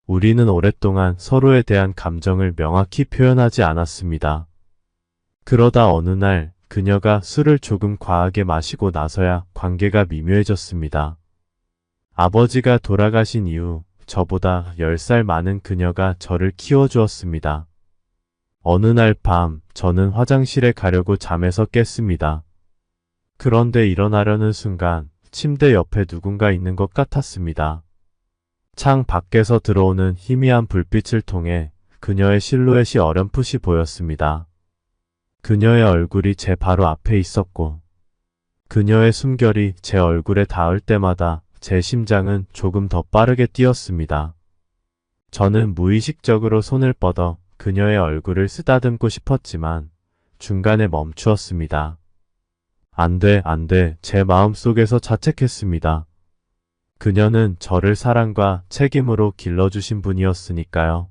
우리는 오랫동안 서로에 대한 감정을 명확히 표현하지 않았습니다. 그러다 어느 날 그녀가 술을 조금 과하게 마시고 나서야 관계가 미묘해졌습니다. 아버지가 돌아가신 이후 저보다 10살 많은 그녀가 저를 키워주었습니다. 어느 날 밤 저는 화장실에 가려고 잠에서 깼습니다. 그런데 일어나려는 순간 침대 옆에 누군가 있는 것 같았습니다. 창 밖에서 들어오는 희미한 불빛을 통해 그녀의 실루엣이 어렴풋이 보였습니다. 그녀의 얼굴이 제 바로 앞에 있었고 그녀의 숨결이 제 얼굴에 닿을 때마다 제 심장은 조금 더 빠르게 뛰었습니다. 저는 무의식적으로 손을 뻗어 그녀의 얼굴을 쓰다듬고 싶었지만 중간에 멈추었습니다. 안 돼, 안 돼, 제 마음속에서 자책했습니다. 그녀는 저를 사랑과 책임으로 길러주신 분이었으니까요.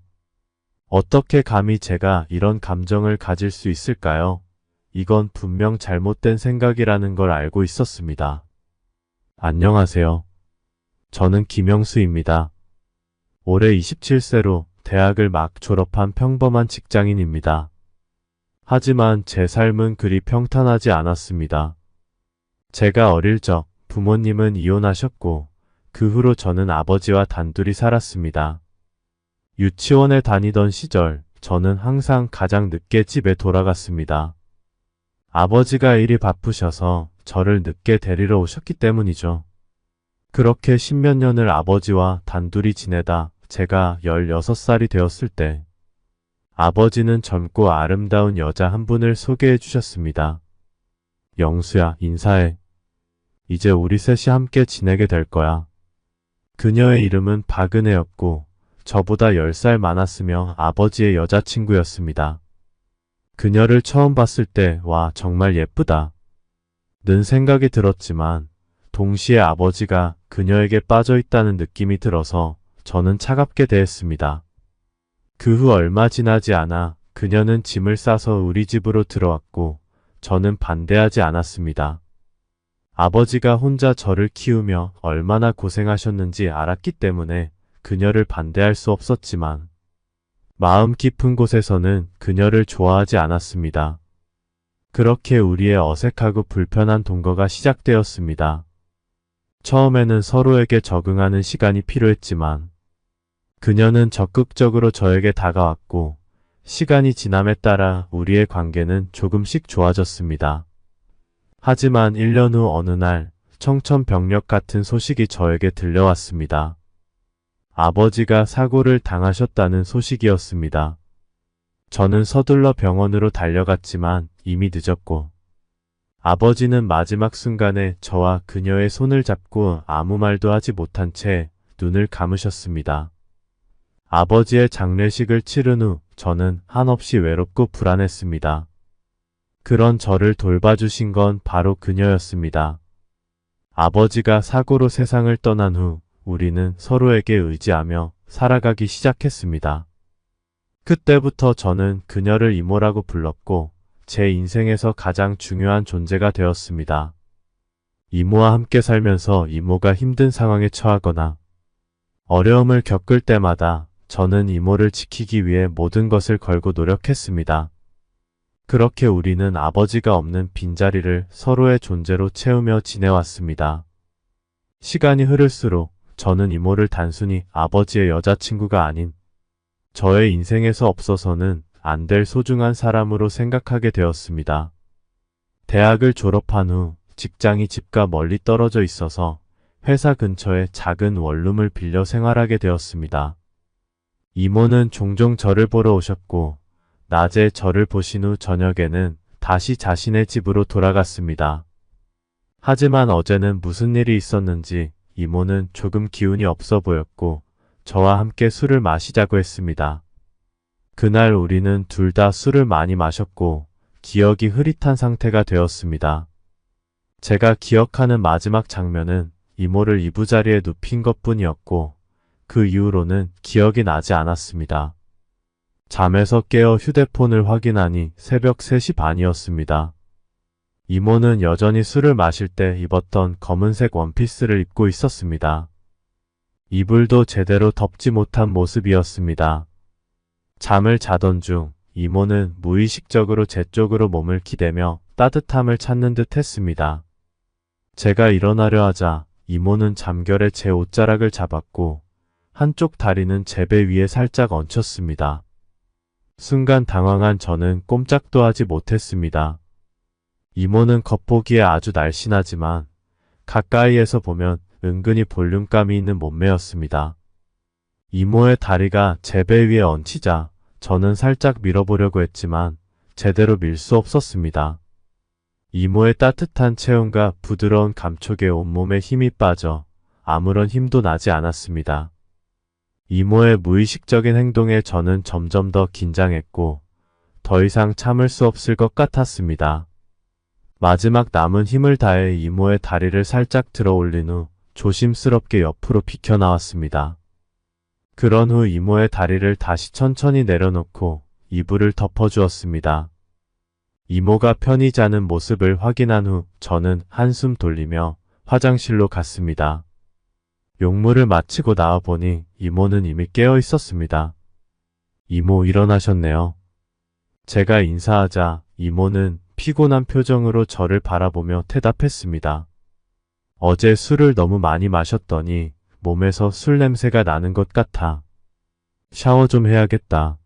어떻게 감히 제가 이런 감정을 가질 수 있을까요? 이건 분명 잘못된 생각이라는 걸 알고 있었습니다. 안녕하세요. 저는 김영수입니다. 올해 27세로 대학을 막 졸업한 평범한 직장인입니다. 하지만 제 삶은 그리 평탄하지 않았습니다. 제가 어릴 적 부모님은 이혼하셨고 그 후로 저는 아버지와 단둘이 살았습니다. 유치원에 다니던 시절 저는 항상 가장 늦게 집에 돌아갔습니다. 아버지가 일이 바쁘셔서 저를 늦게 데리러 오셨기 때문이죠. 그렇게 십몇 년을 아버지와 단둘이 지내다 제가 16살이 되었을 때 아버지는 젊고 아름다운 여자 한 분을 소개해 주셨습니다. 영수야, 인사해. 이제 우리 셋이 함께 지내게 될 거야. 그녀의 이름은 박은혜였고 저보다 10살 많았으며 아버지의 여자친구였습니다. 그녀를 처음 봤을 때 와, 정말 예쁘다 는 생각이 들었지만 동시에 아버지가 그녀에게 빠져 있다는 느낌이 들어서 저는 차갑게 대했습니다. 그 후 얼마 지나지 않아 그녀는 짐을 싸서 우리 집으로 들어왔고 저는 반대하지 않았습니다. 아버지가 혼자 저를 키우며 얼마나 고생하셨는지 알았기 때문에 그녀를 반대할 수 없었지만 마음 깊은 곳에서는 그녀를 좋아하지 않았습니다. 그렇게 우리의 어색하고 불편한 동거가 시작되었습니다. 처음에는 서로에게 적응하는 시간이 필요했지만 그녀는 적극적으로 저에게 다가왔고 시간이 지남에 따라 우리의 관계는 조금씩 좋아졌습니다. 하지만 1년 후 어느 날 청천벽력 같은 소식이 저에게 들려왔습니다. 아버지가 사고를 당하셨다는 소식이었습니다. 저는 서둘러 병원으로 달려갔지만 이미 늦었고 아버지는 마지막 순간에 저와 그녀의 손을 잡고 아무 말도 하지 못한 채 눈을 감으셨습니다. 아버지의 장례식을 치른 후 저는 한없이 외롭고 불안했습니다. 그런 저를 돌봐주신 건 바로 그녀였습니다. 아버지가 사고로 세상을 떠난 후 우리는 서로에게 의지하며 살아가기 시작했습니다. 그때부터 저는 그녀를 이모라고 불렀고 제 인생에서 가장 중요한 존재가 되었습니다. 이모와 함께 살면서 이모가 힘든 상황에 처하거나 어려움을 겪을 때마다 저는 이모를 지키기 위해 모든 것을 걸고 노력했습니다. 그렇게 우리는 아버지가 없는 빈자리를 서로의 존재로 채우며 지내왔습니다. 시간이 흐를수록 저는 이모를 단순히 아버지의 여자친구가 아닌 저의 인생에서 없어서는 안 될 소중한 사람으로 생각하게 되었습니다. 대학을 졸업한 후 직장이 집과 멀리 떨어져 있어서 회사 근처에 작은 원룸을 빌려 생활하게 되었습니다. 이모는 종종 저를 보러 오셨고 낮에 저를 보신 후 저녁에는 다시 자신의 집으로 돌아갔습니다. 하지만 어제는 무슨 일이 있었는지 이모는 조금 기운이 없어 보였고 저와 함께 술을 마시자고 했습니다. 그날 우리는 둘 다 술을 많이 마셨고 기억이 흐릿한 상태가 되었습니다. 제가 기억하는 마지막 장면은 이모를 이부자리에 눕힌 것뿐이었고 그 이후로는 기억이 나지 않았습니다. 잠에서 깨어 휴대폰을 확인하니 새벽 3시 반이었습니다. 이모는 여전히 술을 마실 때 입었던 검은색 원피스를 입고 있었습니다. 이불도 제대로 덮지 못한 모습이었습니다. 잠을 자던 중 이모는 무의식적으로 제 쪽으로 몸을 기대며 따뜻함을 찾는 듯 했습니다. 제가 일어나려 하자 이모는 잠결에 제 옷자락을 잡았고 한쪽 다리는 제 배 위에 살짝 얹혔습니다. 순간 당황한 저는 꼼짝도 하지 못했습니다. 이모는 겉보기에 아주 날씬하지만 가까이에서 보면 은근히 볼륨감이 있는 몸매였습니다. 이모의 다리가 제 배 위에 얹히자 저는 살짝 밀어보려고 했지만 제대로 밀 수 없었습니다. 이모의 따뜻한 체온과 부드러운 감촉에 온몸에 힘이 빠져 아무런 힘도 나지 않았습니다. 이모의 무의식적인 행동에 저는 점점 더 긴장했고 더 이상 참을 수 없을 것 같았습니다. 마지막 남은 힘을 다해 이모의 다리를 살짝 들어 올린 후 조심스럽게 옆으로 비켜나왔습니다. 그런 후 이모의 다리를 다시 천천히 내려놓고 이불을 덮어주었습니다. 이모가 편히 자는 모습을 확인한 후 저는 한숨 돌리며 화장실로 갔습니다. 용무를 마치고 나와보니 이모는 이미 깨어 있었습니다. 이모 일어나셨네요. 제가 인사하자 이모는 피곤한 표정으로 저를 바라보며 대답했습니다. 어제 술을 너무 많이 마셨더니 몸에서 술 냄새가 나는 것 같아. 샤워 좀 해야겠다.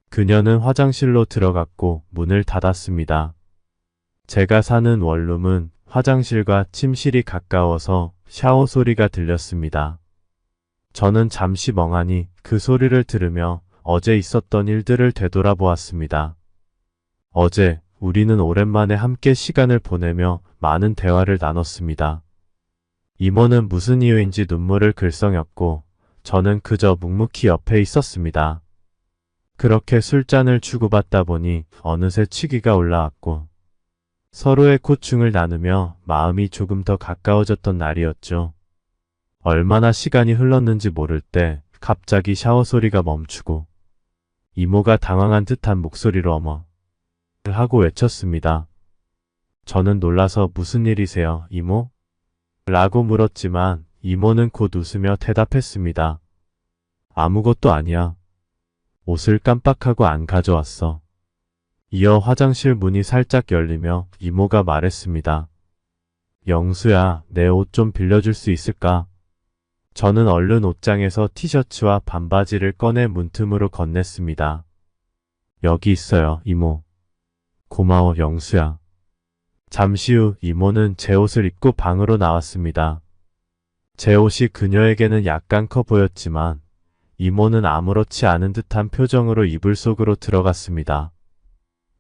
그녀는 화장실로 들어갔고 문을 닫았습니다. 제가 사는 원룸은 화장실과 침실이 가까워서 샤워 소리가 들렸습니다. 저는 잠시 멍하니 그 소리를 들으며 어제 있었던 일들을 되돌아보았습니다. 어제 우리는 오랜만에 함께 시간을 보내며 많은 대화를 나눴습니다. 이모는 무슨 이유인지 눈물을 글썽였고 저는 그저 묵묵히 옆에 있었습니다. 그렇게 술잔을 주고받다 보니 어느새 취기가 올라왔고 서로의 고충을 나누며 마음이 조금 더 가까워졌던 날이었죠. 얼마나 시간이 흘렀는지 모를 때 갑자기 샤워 소리가 멈추고 이모가 당황한 듯한 목소리로 어머 하고 외쳤습니다. 저는 놀라서 무슨 일이세요, 이모? 라고 물었지만 이모는 곧 웃으며 대답했습니다. 아무것도 아니야. 옷을 깜빡하고 안 가져왔어. 이어 화장실 문이 살짝 열리며 이모가 말했습니다. 영수야, 내 옷 좀 빌려줄 수 있을까? 저는 얼른 옷장에서 티셔츠와 반바지를 꺼내 문틈으로 건넸습니다. 여기 있어요, 이모. 고마워, 영수야. 잠시 후 이모는 제 옷을 입고 방으로 나왔습니다. 제 옷이 그녀에게는 약간 커 보였지만 이모는 아무렇지 않은 듯한 표정으로 이불 속으로 들어갔습니다.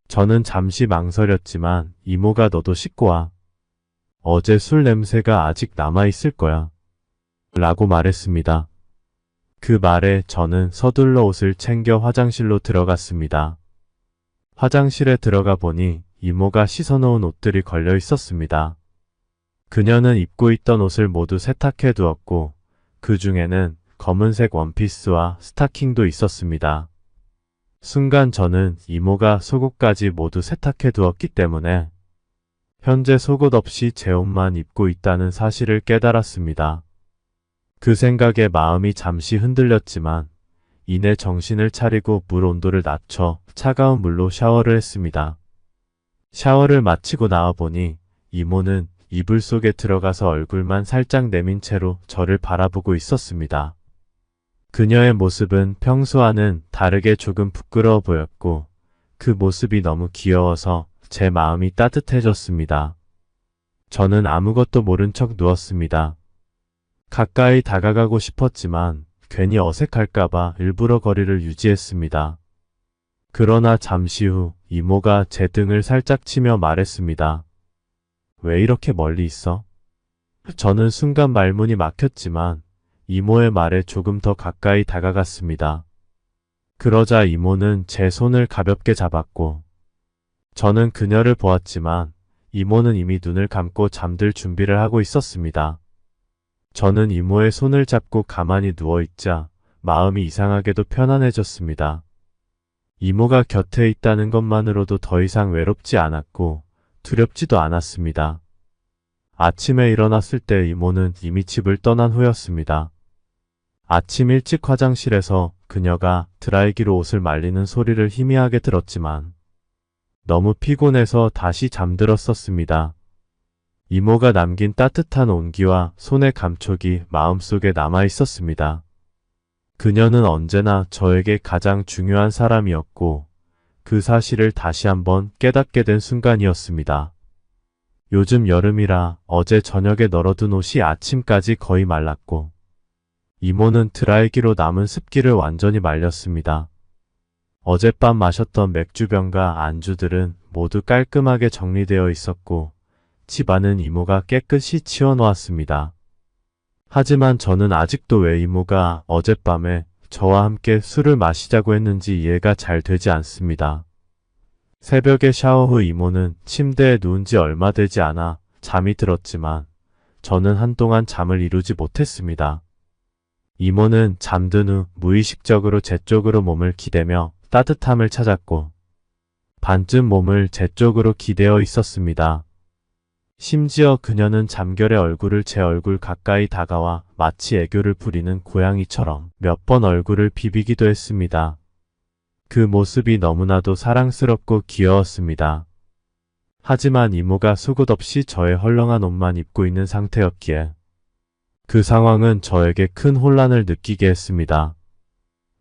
저는 잠시 망설였지만 이모가 너도 씻고 와. 어제 술 냄새가 아직 남아있을 거야. 라고 말했습니다. 그 말에 저는 서둘러 옷을 챙겨 화장실로 들어갔습니다. 화장실에 들어가 보니 이모가 씻어놓은 옷들이 걸려 있었습니다. 그녀는 입고 있던 옷을 모두 세탁해 두었고 그 중에는 검은색 원피스와 스타킹도 있었습니다. 순간 저는 이모가 속옷까지 모두 세탁해 두었기 때문에 현재 속옷 없이 제 옷만 입고 있다는 사실을 깨달았습니다. 그 생각에 마음이 잠시 흔들렸지만 이내 정신을 차리고 물 온도를 낮춰 차가운 물로 샤워를 했습니다. 샤워를 마치고 나와보니 이모는 이불 속에 들어가서 얼굴만 살짝 내민 채로 저를 바라보고 있었습니다. 그녀의 모습은 평소와는 다르게 조금 부끄러워 보였고 그 모습이 너무 귀여워서 제 마음이 따뜻해졌습니다. 저는 아무것도 모른 척 누웠습니다. 가까이 다가가고 싶었지만 괜히 어색할까봐 일부러 거리를 유지했습니다. 그러나 잠시 후 이모가 제 등을 살짝 치며 말했습니다. 왜 이렇게 멀리 있어? 저는 순간 말문이 막혔지만 이모의 말에 조금 더 가까이 다가갔습니다. 그러자 이모는 제 손을 가볍게 잡았고 저는 그녀를 보았지만 이모는 이미 눈을 감고 잠들 준비를 하고 있었습니다. 저는 이모의 손을 잡고 가만히 누워있자 마음이 이상하게도 편안해졌습니다. 이모가 곁에 있다는 것만으로도 더 이상 외롭지 않았고 두렵지도 않았습니다. 아침에 일어났을 때 이모는 이미 집을 떠난 후였습니다. 아침 일찍 화장실에서 그녀가 드라이기로 옷을 말리는 소리를 희미하게 들었지만 너무 피곤해서 다시 잠들었었습니다. 이모가 남긴 따뜻한 온기와 손의 감촉이 마음속에 남아 있었습니다. 그녀는 언제나 저에게 가장 중요한 사람이었고 그 사실을 다시 한번 깨닫게 된 순간이었습니다. 요즘 여름이라 어제 저녁에 널어둔 옷이 아침까지 거의 말랐고 이모는 드라이기로 남은 습기를 완전히 말렸습니다. 어젯밤 마셨던 맥주병과 안주들은 모두 깔끔하게 정리되어 있었고 집안은 이모가 깨끗이 치워놓았습니다. 하지만 저는 아직도 왜 이모가 어젯밤에 저와 함께 술을 마시자고 했는지 이해가 잘 되지 않습니다. 새벽에 샤워 후 이모는 침대에 누운 지 얼마 되지 않아 잠이 들었지만 저는 한동안 잠을 이루지 못했습니다. 이모는 잠든 후 무의식적으로 제 쪽으로 몸을 기대며 따뜻함을 찾았고 반쯤 몸을 제 쪽으로 기대어 있었습니다. 심지어 그녀는 잠결에 얼굴을 제 얼굴 가까이 다가와 마치 애교를 부리는 고양이처럼 몇 번 얼굴을 비비기도 했습니다. 그 모습이 너무나도 사랑스럽고 귀여웠습니다. 하지만 이모가 속옷 없이 저의 헐렁한 옷만 입고 있는 상태였기에 그 상황은 저에게 큰 혼란을 느끼게 했습니다.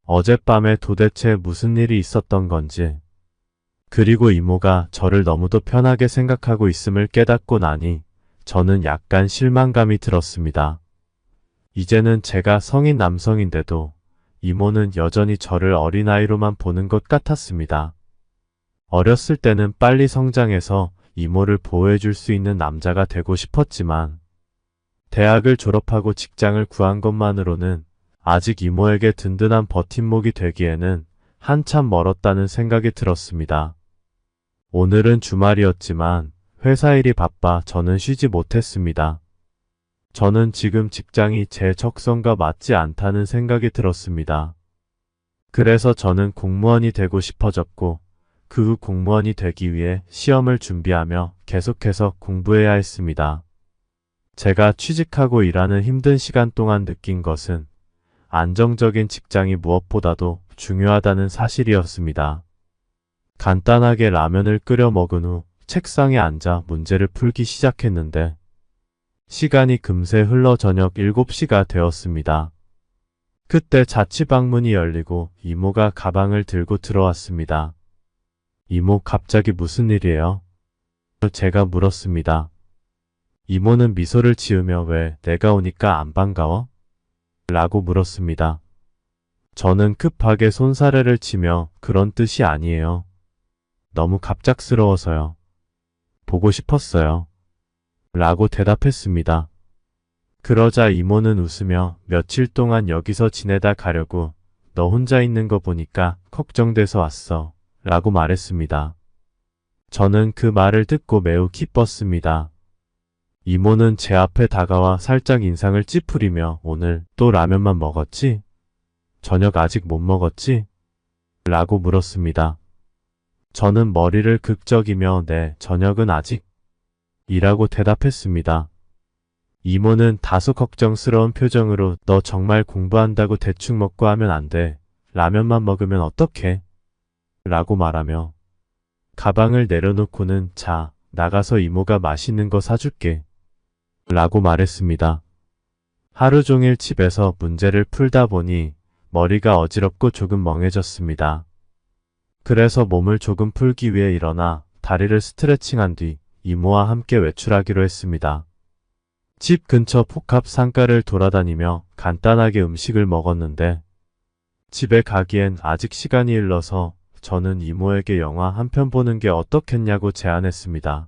어젯밤에 도대체 무슨 일이 있었던 건지, 그리고 이모가 저를 너무도 편하게 생각하고 있음을 깨닫고 나니 저는 약간 실망감이 들었습니다. 이제는 제가 성인 남성인데도 이모는 여전히 저를 어린아이로만 보는 것 같았습니다. 어렸을 때는 빨리 성장해서 이모를 보호해줄 수 있는 남자가 되고 싶었지만 대학을 졸업하고 직장을 구한 것만으로는 아직 이모에게 든든한 버팀목이 되기에는 한참 멀었다는 생각이 들었습니다. 오늘은 주말이었지만 회사 일이 바빠 저는 쉬지 못했습니다. 저는 지금 직장이 제 적성과 맞지 않다는 생각이 들었습니다. 그래서 저는 공무원이 되고 싶어졌고 그 후 공무원이 되기 위해 시험을 준비하며 계속해서 공부해야 했습니다. 제가 취직하고 일하는 힘든 시간 동안 느낀 것은 안정적인 직장이 무엇보다도 중요하다는 사실이었습니다. 간단하게 라면을 끓여 먹은 후 책상에 앉아 문제를 풀기 시작했는데 시간이 금세 흘러 저녁 7시가 되었습니다. 그때 자취방문이 열리고 이모가 가방을 들고 들어왔습니다. 이모, 갑자기 무슨 일이에요? 제가 물었습니다. 이모는 미소를 지으며 왜 내가 오니까 안 반가워? 라고 물었습니다. 저는 급하게 손사래를 치며 그런 뜻이 아니에요. 너무 갑작스러워서요. 보고 싶었어요. 라고 대답했습니다. 그러자 이모는 웃으며 며칠 동안 여기서 지내다 가려고 너 혼자 있는 거 보니까 걱정돼서 왔어. 라고 말했습니다. 저는 그 말을 듣고 매우 기뻤습니다. 이모는 제 앞에 다가와 살짝 인상을 찌푸리며 오늘 또 라면만 먹었지? 저녁 아직 못 먹었지? 라고 물었습니다. 저는 머리를 극적이며 네, 저녁은 아직 이라고 대답했습니다. 이모는 다소 걱정스러운 표정으로 너 정말 공부한다고 대충 먹고 하면 안 돼. 라면만 먹으면 어떡해? 라고 말하며 가방을 내려놓고는 자, 나가서 이모가 맛있는 거 사줄게. 라고 말했습니다. 하루 종일 집에서 문제를 풀다 보니 머리가 어지럽고 조금 멍해졌습니다. 그래서 몸을 조금 풀기 위해 일어나 다리를 스트레칭한 뒤 이모와 함께 외출하기로 했습니다. 집 근처 복합 상가를 돌아다니며 간단하게 음식을 먹었는데 집에 가기엔 아직 시간이 흘러서 저는 이모에게 영화 한 편 보는 게 어떻겠냐고 제안했습니다.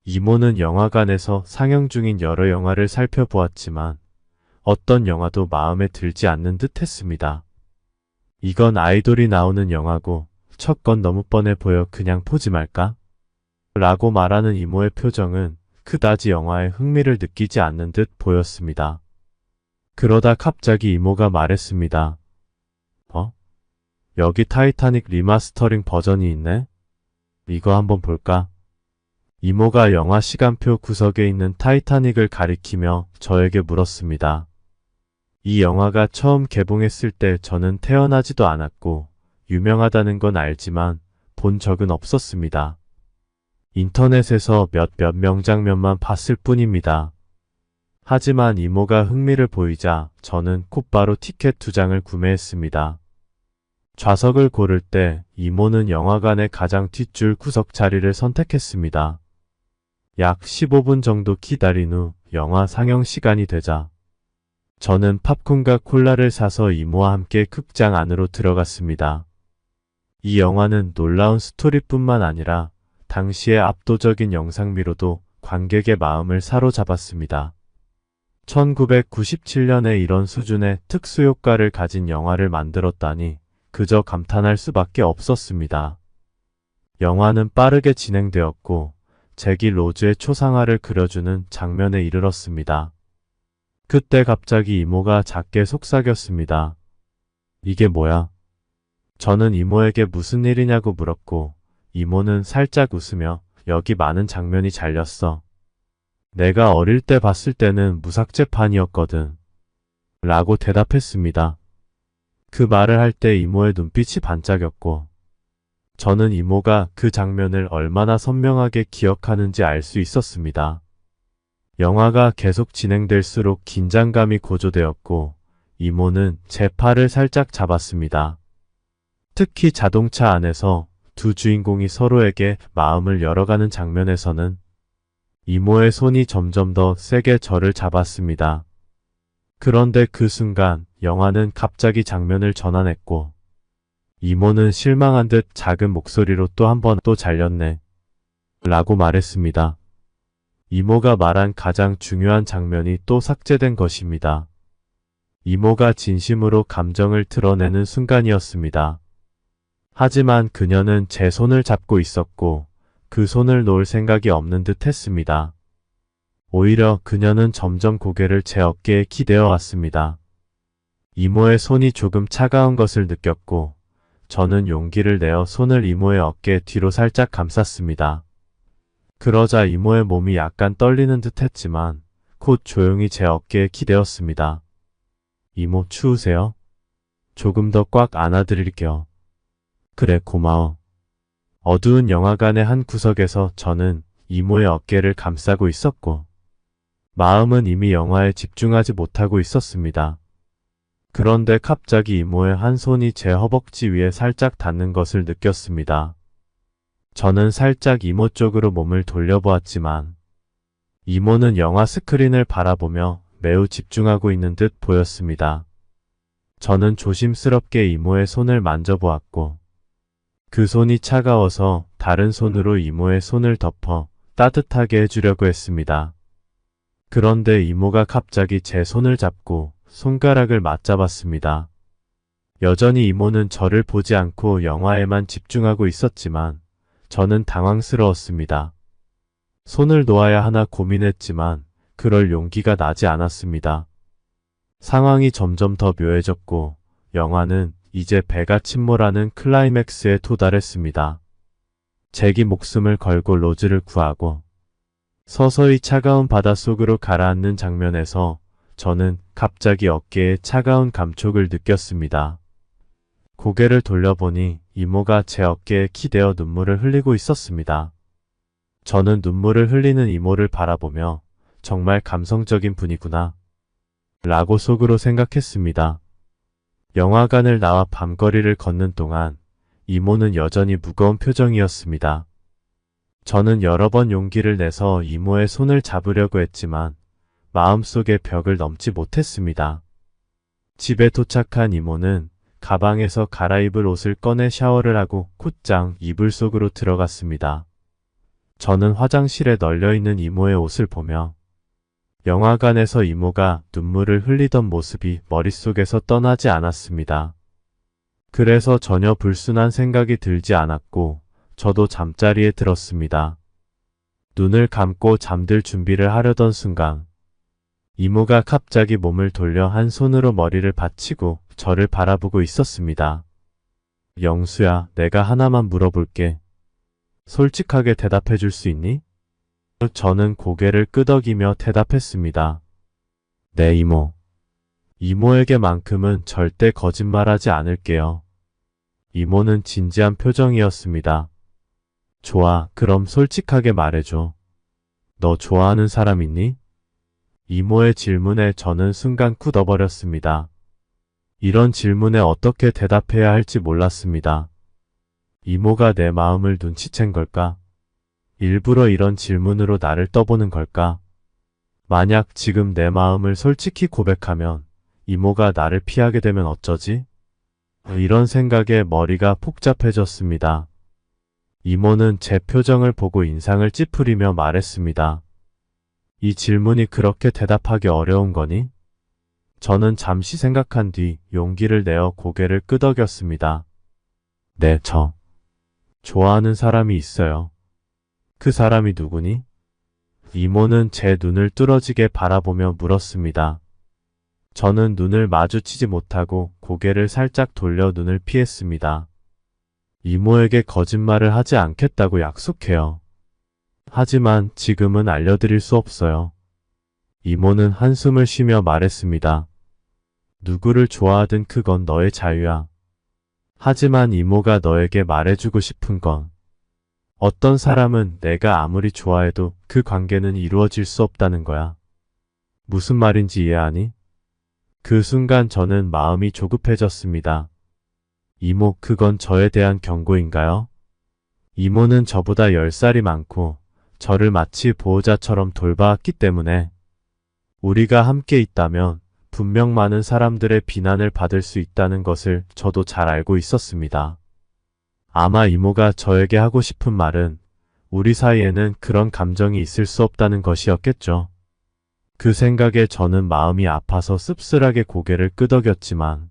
이모는 영화관에서 상영 중인 여러 영화를 살펴보았지만 어떤 영화도 마음에 들지 않는 듯 했습니다. 이건 아이돌이 나오는 영화고 첫 건 너무 뻔해 보여 그냥 보지 말까? 라고 말하는 이모의 표정은 그다지 영화에 흥미를 느끼지 않는 듯 보였습니다. 그러다 갑자기 이모가 말했습니다. 여기 타이타닉 리마스터링 버전이 있네? 이거 한번 볼까? 이모가 영화 시간표 구석에 있는 타이타닉을 가리키며 저에게 물었습니다. 이 영화가 처음 개봉했을 때 저는 태어나지도 않았고 유명하다는 건 알지만 본 적은 없었습니다. 인터넷에서 몇 명장면만 봤을 뿐입니다. 하지만 이모가 흥미를 보이자 저는 곧바로 티켓 2장을 구매했습니다. 좌석을 고를 때 이모는 영화관의 가장 뒷줄 구석 자리를 선택했습니다. 약 15분 정도 기다린 후 영화 상영 시간이 되자 저는 팝콘과 콜라를 사서 이모와 함께 극장 안으로 들어갔습니다. 이 영화는 놀라운 스토리뿐만 아니라 당시의 압도적인 영상미로도 관객의 마음을 사로잡았습니다. 1997년에 이런 수준의 특수효과를 가진 영화를 만들었다니 그저 감탄할 수밖에 없었습니다. 영화는 빠르게 진행되었고 잭이 로즈의 초상화를 그려주는 장면에 이르렀습니다. 그때 갑자기 이모가 작게 속삭였습니다. 이게 뭐야? 저는 이모에게 무슨 일이냐고 물었고 이모는 살짝 웃으며 여기 많은 장면이 잘렸어. 내가 어릴 때 봤을 때는 무삭제판이었거든. 라고 대답했습니다. 그 말을 할 때 이모의 눈빛이 반짝였고 저는 이모가 그 장면을 얼마나 선명하게 기억하는지 알 수 있었습니다. 영화가 계속 진행될수록 긴장감이 고조되었고 이모는 제 팔을 살짝 잡았습니다. 특히 자동차 안에서 두 주인공이 서로에게 마음을 열어가는 장면에서는 이모의 손이 점점 더 세게 저를 잡았습니다. 그런데 그 순간 영화는 갑자기 장면을 전환했고 이모는 실망한 듯 작은 목소리로 또 한 번 또 잘렸네 라고 말했습니다. 이모가 말한 가장 중요한 장면이 또 삭제된 것입니다. 이모가 진심으로 감정을 드러내는 순간이었습니다. 하지만 그녀는 제 손을 잡고 있었고 그 손을 놓을 생각이 없는 듯 했습니다. 오히려 그녀는 점점 고개를 제 어깨에 기대어 왔습니다. 이모의 손이 조금 차가운 것을 느꼈고 저는 용기를 내어 손을 이모의 어깨 뒤로 살짝 감쌌습니다. 그러자 이모의 몸이 약간 떨리는 듯 했지만 곧 조용히 제 어깨에 기대었습니다. 이모 추우세요? 조금 더 꽉 안아드릴게요. 그래 고마워. 어두운 영화관의 한 구석에서 저는 이모의 어깨를 감싸고 있었고 마음은 이미 영화에 집중하지 못하고 있었습니다. 그런데 갑자기 이모의 한 손이 제 허벅지 위에 살짝 닿는 것을 느꼈습니다. 저는 살짝 이모 쪽으로 몸을 돌려보았지만 이모는 영화 스크린을 바라보며 매우 집중하고 있는 듯 보였습니다. 저는 조심스럽게 이모의 손을 만져보았고 그 손이 차가워서 다른 손으로 이모의 손을 덮어 따뜻하게 해주려고 했습니다. 그런데 이모가 갑자기 제 손을 잡고 손가락을 맞잡았습니다. 여전히 이모는 저를 보지 않고 영화에만 집중하고 있었지만 저는 당황스러웠습니다. 손을 놓아야 하나 고민했지만 그럴 용기가 나지 않았습니다. 상황이 점점 더 묘해졌고 영화는 이제 배가 침몰하는 클라이맥스에 도달했습니다. 잭이 목숨을 걸고 로즈를 구하고 서서히 차가운 바닷속으로 가라앉는 장면에서 저는 갑자기 어깨에 차가운 감촉을 느꼈습니다. 고개를 돌려보니 이모가 제 어깨에 기대어 눈물을 흘리고 있었습니다. 저는 눈물을 흘리는 이모를 바라보며 정말 감성적인 분이구나 라고 속으로 생각했습니다. 영화관을 나와 밤거리를 걷는 동안 이모는 여전히 무거운 표정이었습니다. 저는 여러 번 용기를 내서 이모의 손을 잡으려고 했지만 마음속의 벽을 넘지 못했습니다. 집에 도착한 이모는 가방에서 갈아입을 옷을 꺼내 샤워를 하고 곧장 이불 속으로 들어갔습니다. 저는 화장실에 널려있는 이모의 옷을 보며 영화관에서 이모가 눈물을 흘리던 모습이 머릿속에서 떠나지 않았습니다. 그래서 전혀 불순한 생각이 들지 않았고 저도 잠자리에 들었습니다. 눈을 감고 잠들 준비를 하려던 순간 이모가 갑자기 몸을 돌려 한 손으로 머리를 받치고 저를 바라보고 있었습니다. 영수야, 내가 하나만 물어볼게. 솔직하게 대답해 줄 수 있니? 저는 고개를 끄덕이며 대답했습니다. 네, 이모. 이모에게만큼은 절대 거짓말하지 않을게요. 이모는 진지한 표정이었습니다. 좋아, 그럼 솔직하게 말해줘. 너 좋아하는 사람 있니? 이모의 질문에 저는 순간 굳어버렸습니다. 이런 질문에 어떻게 대답해야 할지 몰랐습니다. 이모가 내 마음을 눈치챈 걸까? 일부러 이런 질문으로 나를 떠보는 걸까? 만약 지금 내 마음을 솔직히 고백하면 이모가 나를 피하게 되면 어쩌지? 이런 생각에 머리가 복잡해졌습니다. 이모는 제 표정을 보고 인상을 찌푸리며 말했습니다. 이 질문이 그렇게 대답하기 어려운 거니? 저는 잠시 생각한 뒤 용기를 내어 고개를 끄덕였습니다. 네, 저 좋아하는 사람이 있어요. 그 사람이 누구니? 이모는 제 눈을 뚫어지게 바라보며 물었습니다. 저는 눈을 마주치지 못하고 고개를 살짝 돌려 눈을 피했습니다. 이모에게 거짓말을 하지 않겠다고 약속해요. 하지만 지금은 알려드릴 수 없어요. 이모는 한숨을 쉬며 말했습니다. 누구를 좋아하든 그건 너의 자유야. 하지만 이모가 너에게 말해주고 싶은 건 어떤 사람은 내가 아무리 좋아해도 그 관계는 이루어질 수 없다는 거야. 무슨 말인지 이해하니? 그 순간 저는 마음이 조급해졌습니다. 이모, 그건 저에 대한 경고인가요? 이모는 저보다 10살이 많고 저를 마치 보호자처럼 돌봐왔기 때문에 우리가 함께 있다면 분명 많은 사람들의 비난을 받을 수 있다는 것을 저도 잘 알고 있었습니다. 아마 이모가 저에게 하고 싶은 말은 우리 사이에는 그런 감정이 있을 수 없다는 것이었겠죠. 그 생각에 저는 마음이 아파서 씁쓸하게 고개를 끄덕였지만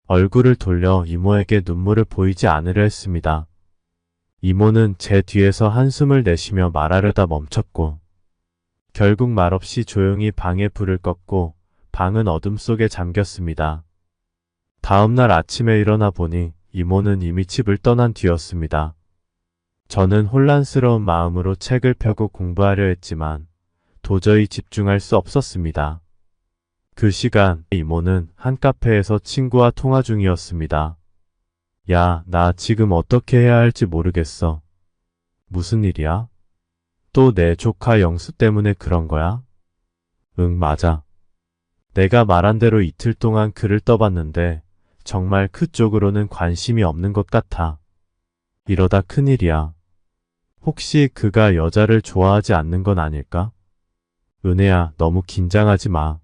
얼굴을 돌려 이모에게 눈물을 보이지 않으려 했습니다. 이모는 제 뒤에서 한숨을 내쉬며 말하려다 멈췄고 결국 말없이 조용히 방에 불을 껐고 방은 어둠 속에 잠겼습니다. 다음날 아침에 일어나 보니 이모는 이미 집을 떠난 뒤였습니다. 저는 혼란스러운 마음으로 책을 펴고 공부하려 했지만 도저히 집중할 수 없었습니다. 그 시간 이모는 한 카페에서 친구와 통화 중이었습니다. 야, 나 지금 어떻게 해야 할지 모르겠어. 무슨 일이야? 또 내 조카 영수 때문에 그런 거야? 응, 맞아. 내가 말한 대로 이틀 동안 글을 떠봤는데 정말 그쪽으로는 관심이 없는 것 같아. 이러다 큰일이야. 혹시 그가 여자를 좋아하지 않는 건 아닐까? 은혜야, 너무 긴장하지 마.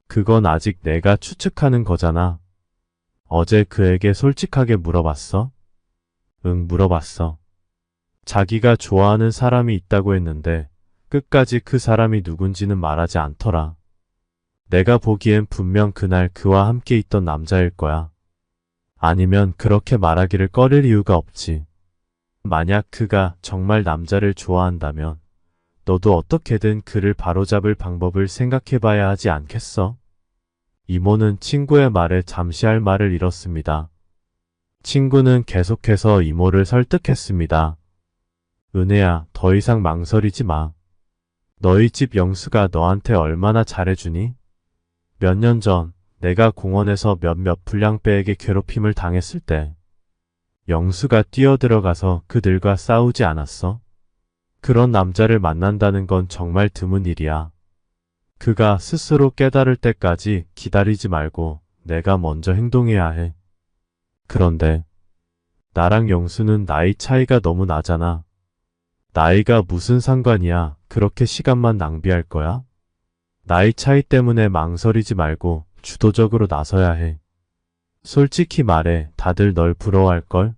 그건 아직 내가 추측하는 거잖아. 어제 그에게 솔직하게 물어봤어? 응, 물어봤어. 자기가 좋아하는 사람이 있다고 했는데 끝까지 그 사람이 누군지는 말하지 않더라. 내가 보기엔 분명 그날 그와 함께 있던 남자일 거야. 아니면 그렇게 말하기를 꺼릴 이유가 없지. 만약 그가 정말 남자를 좋아한다면 너도 어떻게든 그를 바로잡을 방법을 생각해봐야 하지 않겠어? 이모는 친구의 말에 잠시 할 말을 잃었습니다. 친구는 계속해서 이모를 설득했습니다. 은혜야, 더 이상 망설이지 마. 너희 집 영수가 너한테 얼마나 잘해주니? 몇 년 전 내가 공원에서 몇몇 불량배에게 괴롭힘을 당했을 때 영수가 뛰어들어가서 그들과 싸우지 않았어? 그런 남자를 만난다는 건 정말 드문 일이야. 그가 스스로 깨달을 때까지 기다리지 말고 내가 먼저 행동해야 해. 그런데 나랑 영수는 나이 차이가 너무 나잖아. 나이가 무슨 상관이야. 그렇게 시간만 낭비할 거야? 나이 차이 때문에 망설이지 말고 주도적으로 나서야 해. 솔직히 말해, 다들 널 부러워할걸?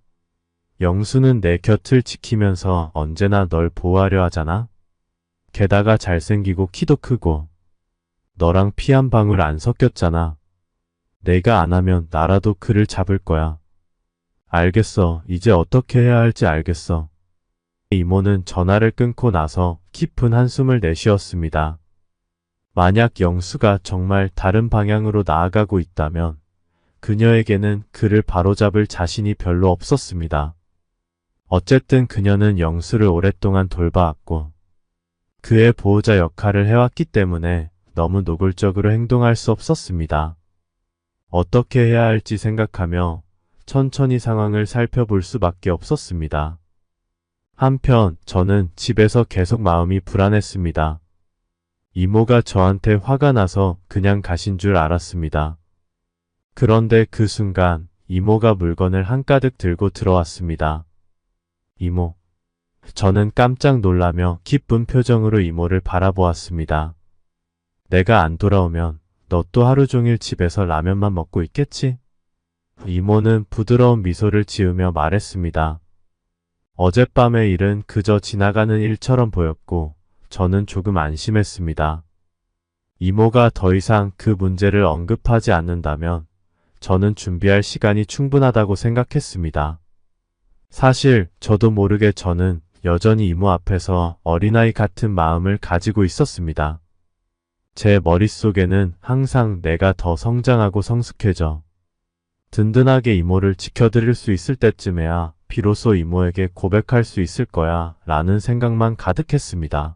영수는 내 곁을 지키면서 언제나 널 보호하려 하잖아? 게다가 잘생기고 키도 크고 너랑 피 한 방울 안 섞였잖아. 내가 안 하면 나라도 그를 잡을 거야. 알겠어. 이제 어떻게 해야 할지 알겠어. 이모는 전화를 끊고 나서 깊은 한숨을 내쉬었습니다. 만약 영수가 정말 다른 방향으로 나아가고 있다면 그녀에게는 그를 바로잡을 자신이 별로 없었습니다. 어쨌든 그녀는 영수를 오랫동안 돌봐왔고 그의 보호자 역할을 해왔기 때문에 너무 노골적으로 행동할 수 없었습니다. 어떻게 해야 할지 생각하며 천천히 상황을 살펴볼 수밖에 없었습니다. 한편 저는 집에서 계속 마음이 불안했습니다. 이모가 저한테 화가 나서 그냥 가신 줄 알았습니다. 그런데 그 순간 이모가 물건을 한가득 들고 들어왔습니다. 이모. 저는 깜짝 놀라며 기쁜 표정으로 이모를 바라보았습니다. 내가 안 돌아오면 너 또 하루 종일 집에서 라면만 먹고 있겠지? 이모는 부드러운 미소를 지으며 말했습니다. 어젯밤의 일은 그저 지나가는 일처럼 보였고 저는 조금 안심했습니다. 이모가 더 이상 그 문제를 언급하지 않는다면 저는 준비할 시간이 충분하다고 생각했습니다. 사실 저도 모르게 저는 여전히 이모 앞에서 어린아이 같은 마음을 가지고 있었습니다. 제 머릿속에는 항상 내가 더 성장하고 성숙해져 든든하게 이모를 지켜드릴 수 있을 때쯤에야 비로소 이모에게 고백할 수 있을 거야 라는 생각만 가득했습니다.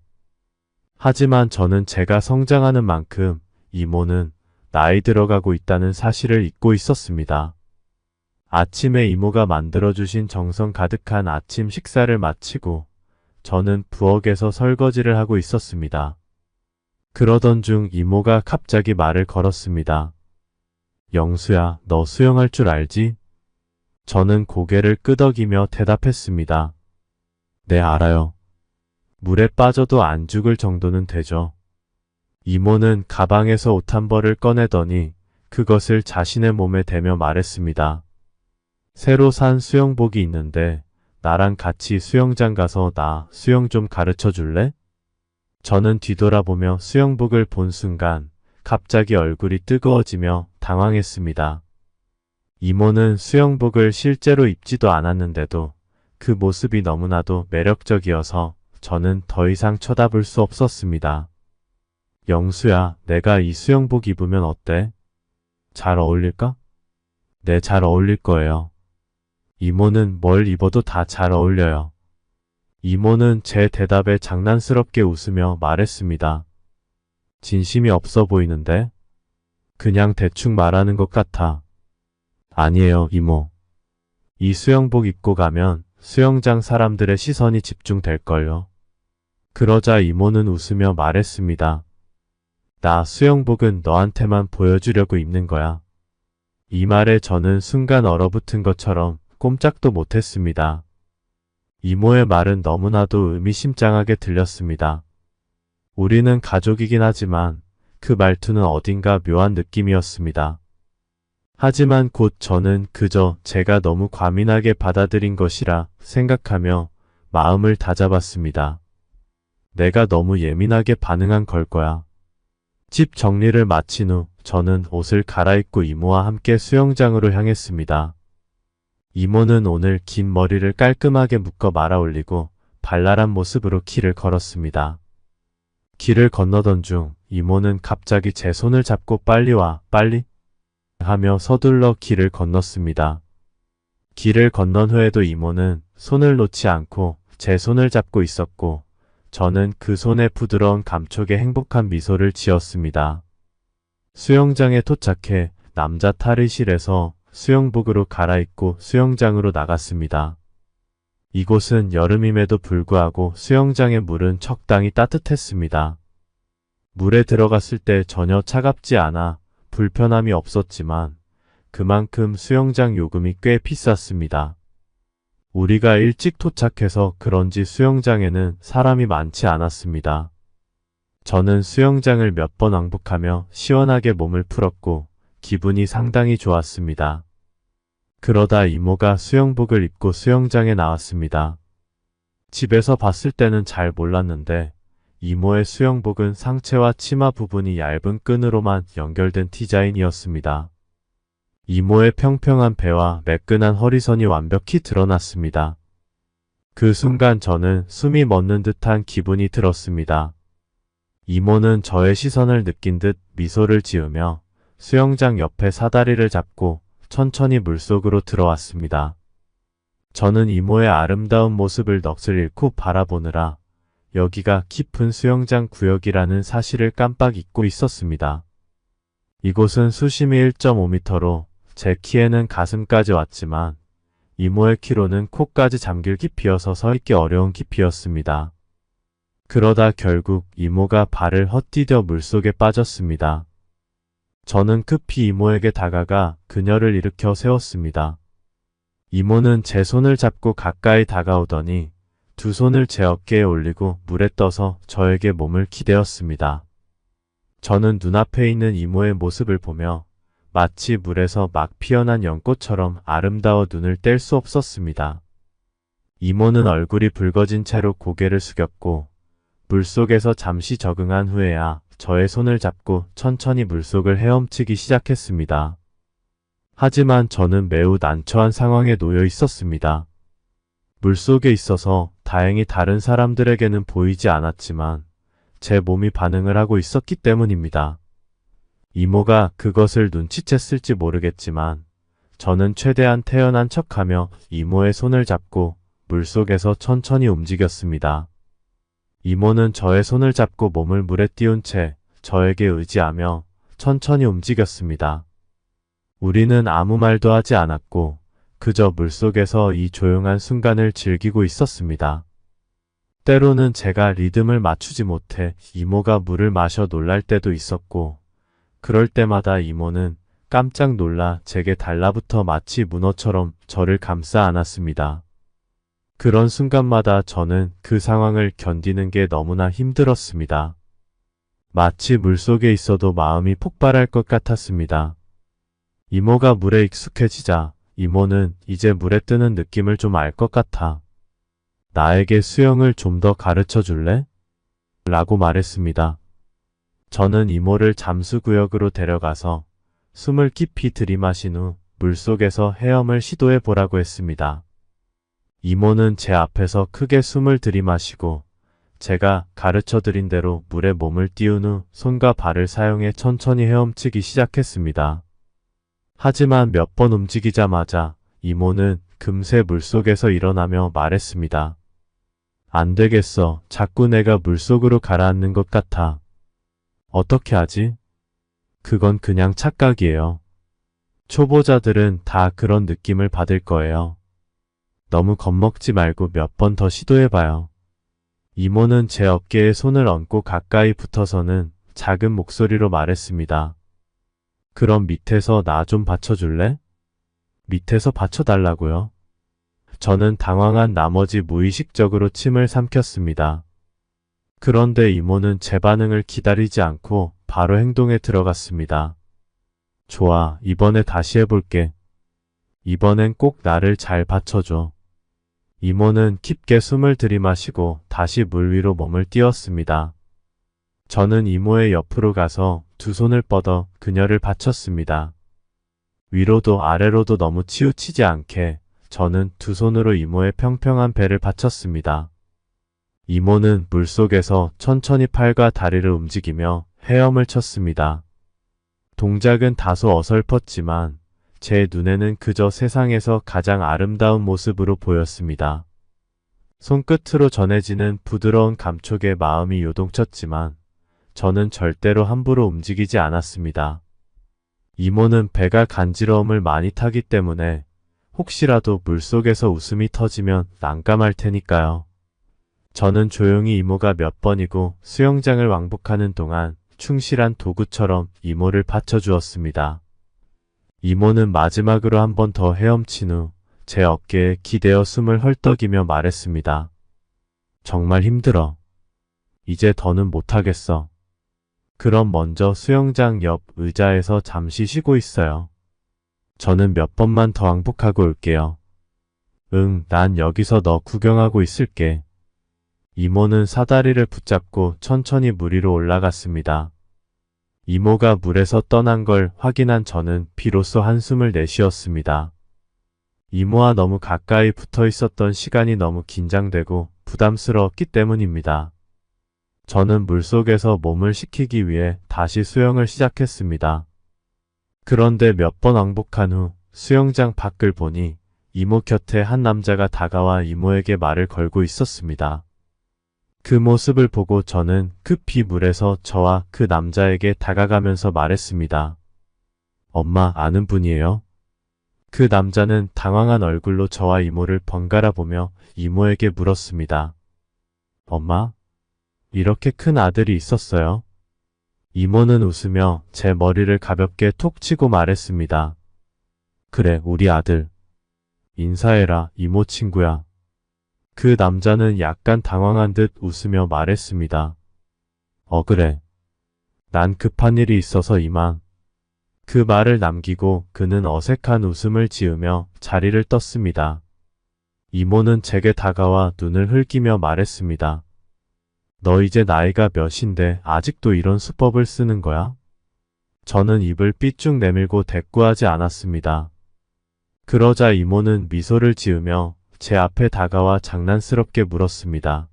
하지만 저는 제가 성장하는 만큼 이모는 나이 들어가고 있다는 사실을 잊고 있었습니다. 아침에 이모가 만들어주신 정성 가득한 아침 식사를 마치고 저는 부엌에서 설거지를 하고 있었습니다. 그러던 중 이모가 갑자기 말을 걸었습니다. 영수야, 너 수영할 줄 알지? 저는 고개를 끄덕이며 대답했습니다. 네, 알아요. 물에 빠져도 안 죽을 정도는 되죠. 이모는 가방에서 옷 한 벌을 꺼내더니 그것을 자신의 몸에 대며 말했습니다. 새로 산 수영복이 있는데 나랑 같이 수영장 가서 나 수영 좀 가르쳐 줄래? 저는 뒤돌아보며 수영복을 본 순간 갑자기 얼굴이 뜨거워지며 당황했습니다. 이모는 수영복을 실제로 입지도 않았는데도 그 모습이 너무나도 매력적이어서 저는 더 이상 쳐다볼 수 없었습니다. 영수야, 내가 이 수영복 입으면 어때? 잘 어울릴까? 네, 잘 어울릴 거예요. 이모는 뭘 입어도 다 잘 어울려요. 이모는 제 대답에 장난스럽게 웃으며 말했습니다. 진심이 없어 보이는데? 그냥 대충 말하는 것 같아. 아니에요, 이모. 이 수영복 입고 가면 수영장 사람들의 시선이 집중될걸요. 그러자 이모는 웃으며 말했습니다. 나 수영복은 너한테만 보여주려고 입는 거야. 이 말에 저는 순간 얼어붙은 것처럼 꼼짝도 못했습니다. 이모의 말은 너무나도 의미심장하게 들렸습니다. 우리는 가족이긴 하지만 그 말투는 어딘가 묘한 느낌이었습니다. 하지만 곧 저는 그저 제가 너무 과민하게 받아들인 것이라 생각하며 마음을 다잡았습니다. 내가 너무 예민하게 반응한 걸 거야. 집 정리를 마친 후 저는 옷을 갈아입고 이모와 함께 수영장으로 향했습니다. 이모는 오늘 긴 머리를 깔끔하게 묶어 말아 올리고 발랄한 모습으로 길을 걸었습니다. 길을 건너던 중 이모는 갑자기 제 손을 잡고 빨리 와, 빨리 하며 서둘러 길을 건넜습니다. 길을 건넌 후에도 이모는 손을 놓지 않고 제 손을 잡고 있었고 저는 그 손의 부드러운 감촉에 행복한 미소를 지었습니다. 수영장에 도착해 남자 탈의실에서 수영복으로 갈아입고 수영장으로 나갔습니다. 이곳은 여름임에도 불구하고 수영장의 물은 적당히 따뜻했습니다. 물에 들어갔을 때 전혀 차갑지 않아 불편함이 없었지만 그만큼 수영장 요금이 꽤 비쌌습니다. 우리가 일찍 도착해서 그런지 수영장에는 사람이 많지 않았습니다. 저는 수영장을 몇 번 왕복하며 시원하게 몸을 풀었고 기분이 상당히 좋았습니다. 그러다 이모가 수영복을 입고 수영장에 나왔습니다. 집에서 봤을 때는 잘 몰랐는데 이모의 수영복은 상체와 치마 부분이 얇은 끈으로만 연결된 디자인이었습니다. 이모의 평평한 배와 매끈한 허리선이 완벽히 드러났습니다. 그 순간 저는 숨이 멎는 듯한 기분이 들었습니다. 이모는 저의 시선을 느낀 듯 미소를 지으며 수영장 옆에 사다리를 잡고 천천히 물속으로 들어왔습니다. 저는 이모의 아름다운 모습을 넋을 잃고 바라보느라 여기가 깊은 수영장 구역이라는 사실을 깜빡 잊고 있었습니다. 이곳은 수심이 1.5m로 제 키에는 가슴까지 왔지만 이모의 키로는 코까지 잠길 깊이여서 서 있기 어려운 깊이였습니다. 그러다 결국 이모가 발을 헛디뎌 물속에 빠졌습니다. 저는 급히 이모에게 다가가 그녀를 일으켜 세웠습니다. 이모는 제 손을 잡고 가까이 다가오더니 두 손을 제 어깨에 올리고 물에 떠서 저에게 몸을 기대었습니다. 저는 눈앞에 있는 이모의 모습을 보며 마치 물에서 막 피어난 연꽃처럼 아름다워 눈을 뗄 수 없었습니다. 이모는 얼굴이 붉어진 채로 고개를 숙였고 물속에서 잠시 적응한 후에야 저의 손을 잡고 천천히 물속을 헤엄치기 시작했습니다. 하지만 저는 매우 난처한 상황에 놓여 있었습니다. 물속에 있어서 다행히 다른 사람들에게는 보이지 않았지만 제 몸이 반응을 하고 있었기 때문입니다. 이모가 그것을 눈치챘을지 모르겠지만 저는 최대한 태연한 척하며 이모의 손을 잡고 물속에서 천천히 움직였습니다. 이모는 저의 손을 잡고 몸을 물에 띄운 채 저에게 의지하며 천천히 움직였습니다. 우리는 아무 말도 하지 않았고 그저 물속에서 이 조용한 순간을 즐기고 있었습니다. 때로는 제가 리듬을 맞추지 못해 이모가 물을 마셔 놀랄 때도 있었고 그럴 때마다 이모는 깜짝 놀라 제게 달라붙어 마치 문어처럼 저를 감싸 안았습니다. 그런 순간마다 저는 그 상황을 견디는 게 너무나 힘들었습니다. 마치 물속에 있어도 마음이 폭발할 것 같았습니다. 이모가 물에 익숙해지자 이모는 이제 물에 뜨는 느낌을 좀 알 것 같아. 나에게 수영을 좀 더 가르쳐 줄래? 라고 말했습니다. 저는 이모를 잠수구역으로 데려가서 숨을 깊이 들이마신 후 물속에서 헤엄을 시도해 보라고 했습니다. 이모는 제 앞에서 크게 숨을 들이마시고 제가 가르쳐 드린 대로 물에 몸을 띄운 후 손과 발을 사용해 천천히 헤엄치기 시작했습니다. 하지만 몇 번 움직이자마자 이모는 금세 물속에서 일어나며 말했습니다. 안 되겠어. 자꾸 내가 물속으로 가라앉는 것 같아. 어떻게 하지? 그건 그냥 착각이에요. 초보자들은 다 그런 느낌을 받을 거예요. 너무 겁먹지 말고 몇 번 더 시도해봐요. 이모는 제 어깨에 손을 얹고 가까이 붙어서는 작은 목소리로 말했습니다. 그럼 밑에서 나 좀 받쳐줄래? 밑에서 받쳐달라고요? 저는 당황한 나머지 무의식적으로 침을 삼켰습니다. 그런데 이모는 제 반응을 기다리지 않고 바로 행동에 들어갔습니다. 좋아, 이번에 다시 해볼게. 이번엔 꼭 나를 잘 받쳐줘. 이모는 깊게 숨을 들이마시고 다시 물 위로 몸을 띄웠습니다. 저는 이모의 옆으로 가서 두 손을 뻗어 그녀를 받쳤습니다. 위로도 아래로도 너무 치우치지 않게 저는 두 손으로 이모의 평평한 배를 받쳤습니다. 이모는 물속에서 천천히 팔과 다리를 움직이며 헤엄을 쳤습니다. 동작은 다소 어설펐지만 제 눈에는 그저 세상에서 가장 아름다운 모습으로 보였습니다. 손끝으로 전해지는 부드러운 감촉에 마음이 요동쳤지만 저는 절대로 함부로 움직이지 않았습니다. 이모는 배가 간지러움을 많이 타기 때문에 혹시라도 물속에서 웃음이 터지면 난감할 테니까요. 저는 조용히 이모가 몇 번이고 수영장을 왕복하는 동안 충실한 도구처럼 이모를 받쳐주었습니다. 이모는 마지막으로 한 번 더 헤엄친 후 제 어깨에 기대어 숨을 헐떡이며 말했습니다. 정말 힘들어. 이제 더는 못하겠어. 그럼 먼저 수영장 옆 의자에서 잠시 쉬고 있어요. 저는 몇 번만 더 왕복하고 올게요. 응, 난 여기서 너 구경하고 있을게. 이모는 사다리를 붙잡고 천천히 물 위로 올라갔습니다. 이모가 물에서 떠난 걸 확인한 저는 비로소 한숨을 내쉬었습니다. 이모와 너무 가까이 붙어 있었던 시간이 너무 긴장되고 부담스러웠기 때문입니다. 저는 물속에서 몸을 식히기 위해 다시 수영을 시작했습니다. 그런데 몇 번 왕복한 후 수영장 밖을 보니 이모 곁에 한 남자가 다가와 이모에게 말을 걸고 있었습니다. 그 모습을 보고 저는 급히 물에서 저와 그 남자에게 다가가면서 말했습니다. 엄마 아는 분이에요? 그 남자는 당황한 얼굴로 저와 이모를 번갈아 보며 이모에게 물었습니다. 엄마? 이렇게 큰 아들이 있었어요? 이모는 웃으며 제 머리를 가볍게 톡 치고 말했습니다. 그래, 우리 아들. 인사해라, 이모 친구야. 그 남자는 약간 당황한 듯 웃으며 말했습니다. 그래. 난 급한 일이 있어서 이만. 그 말을 남기고 그는 어색한 웃음을 지으며 자리를 떴습니다. 이모는 제게 다가와 눈을 흘기며 말했습니다. 너 이제 나이가 몇인데 아직도 이런 수법을 쓰는 거야? 저는 입을 삐쭉 내밀고 대꾸하지 않았습니다. 그러자 이모는 미소를 지으며 제 앞에 다가와 장난스럽게 물었습니다.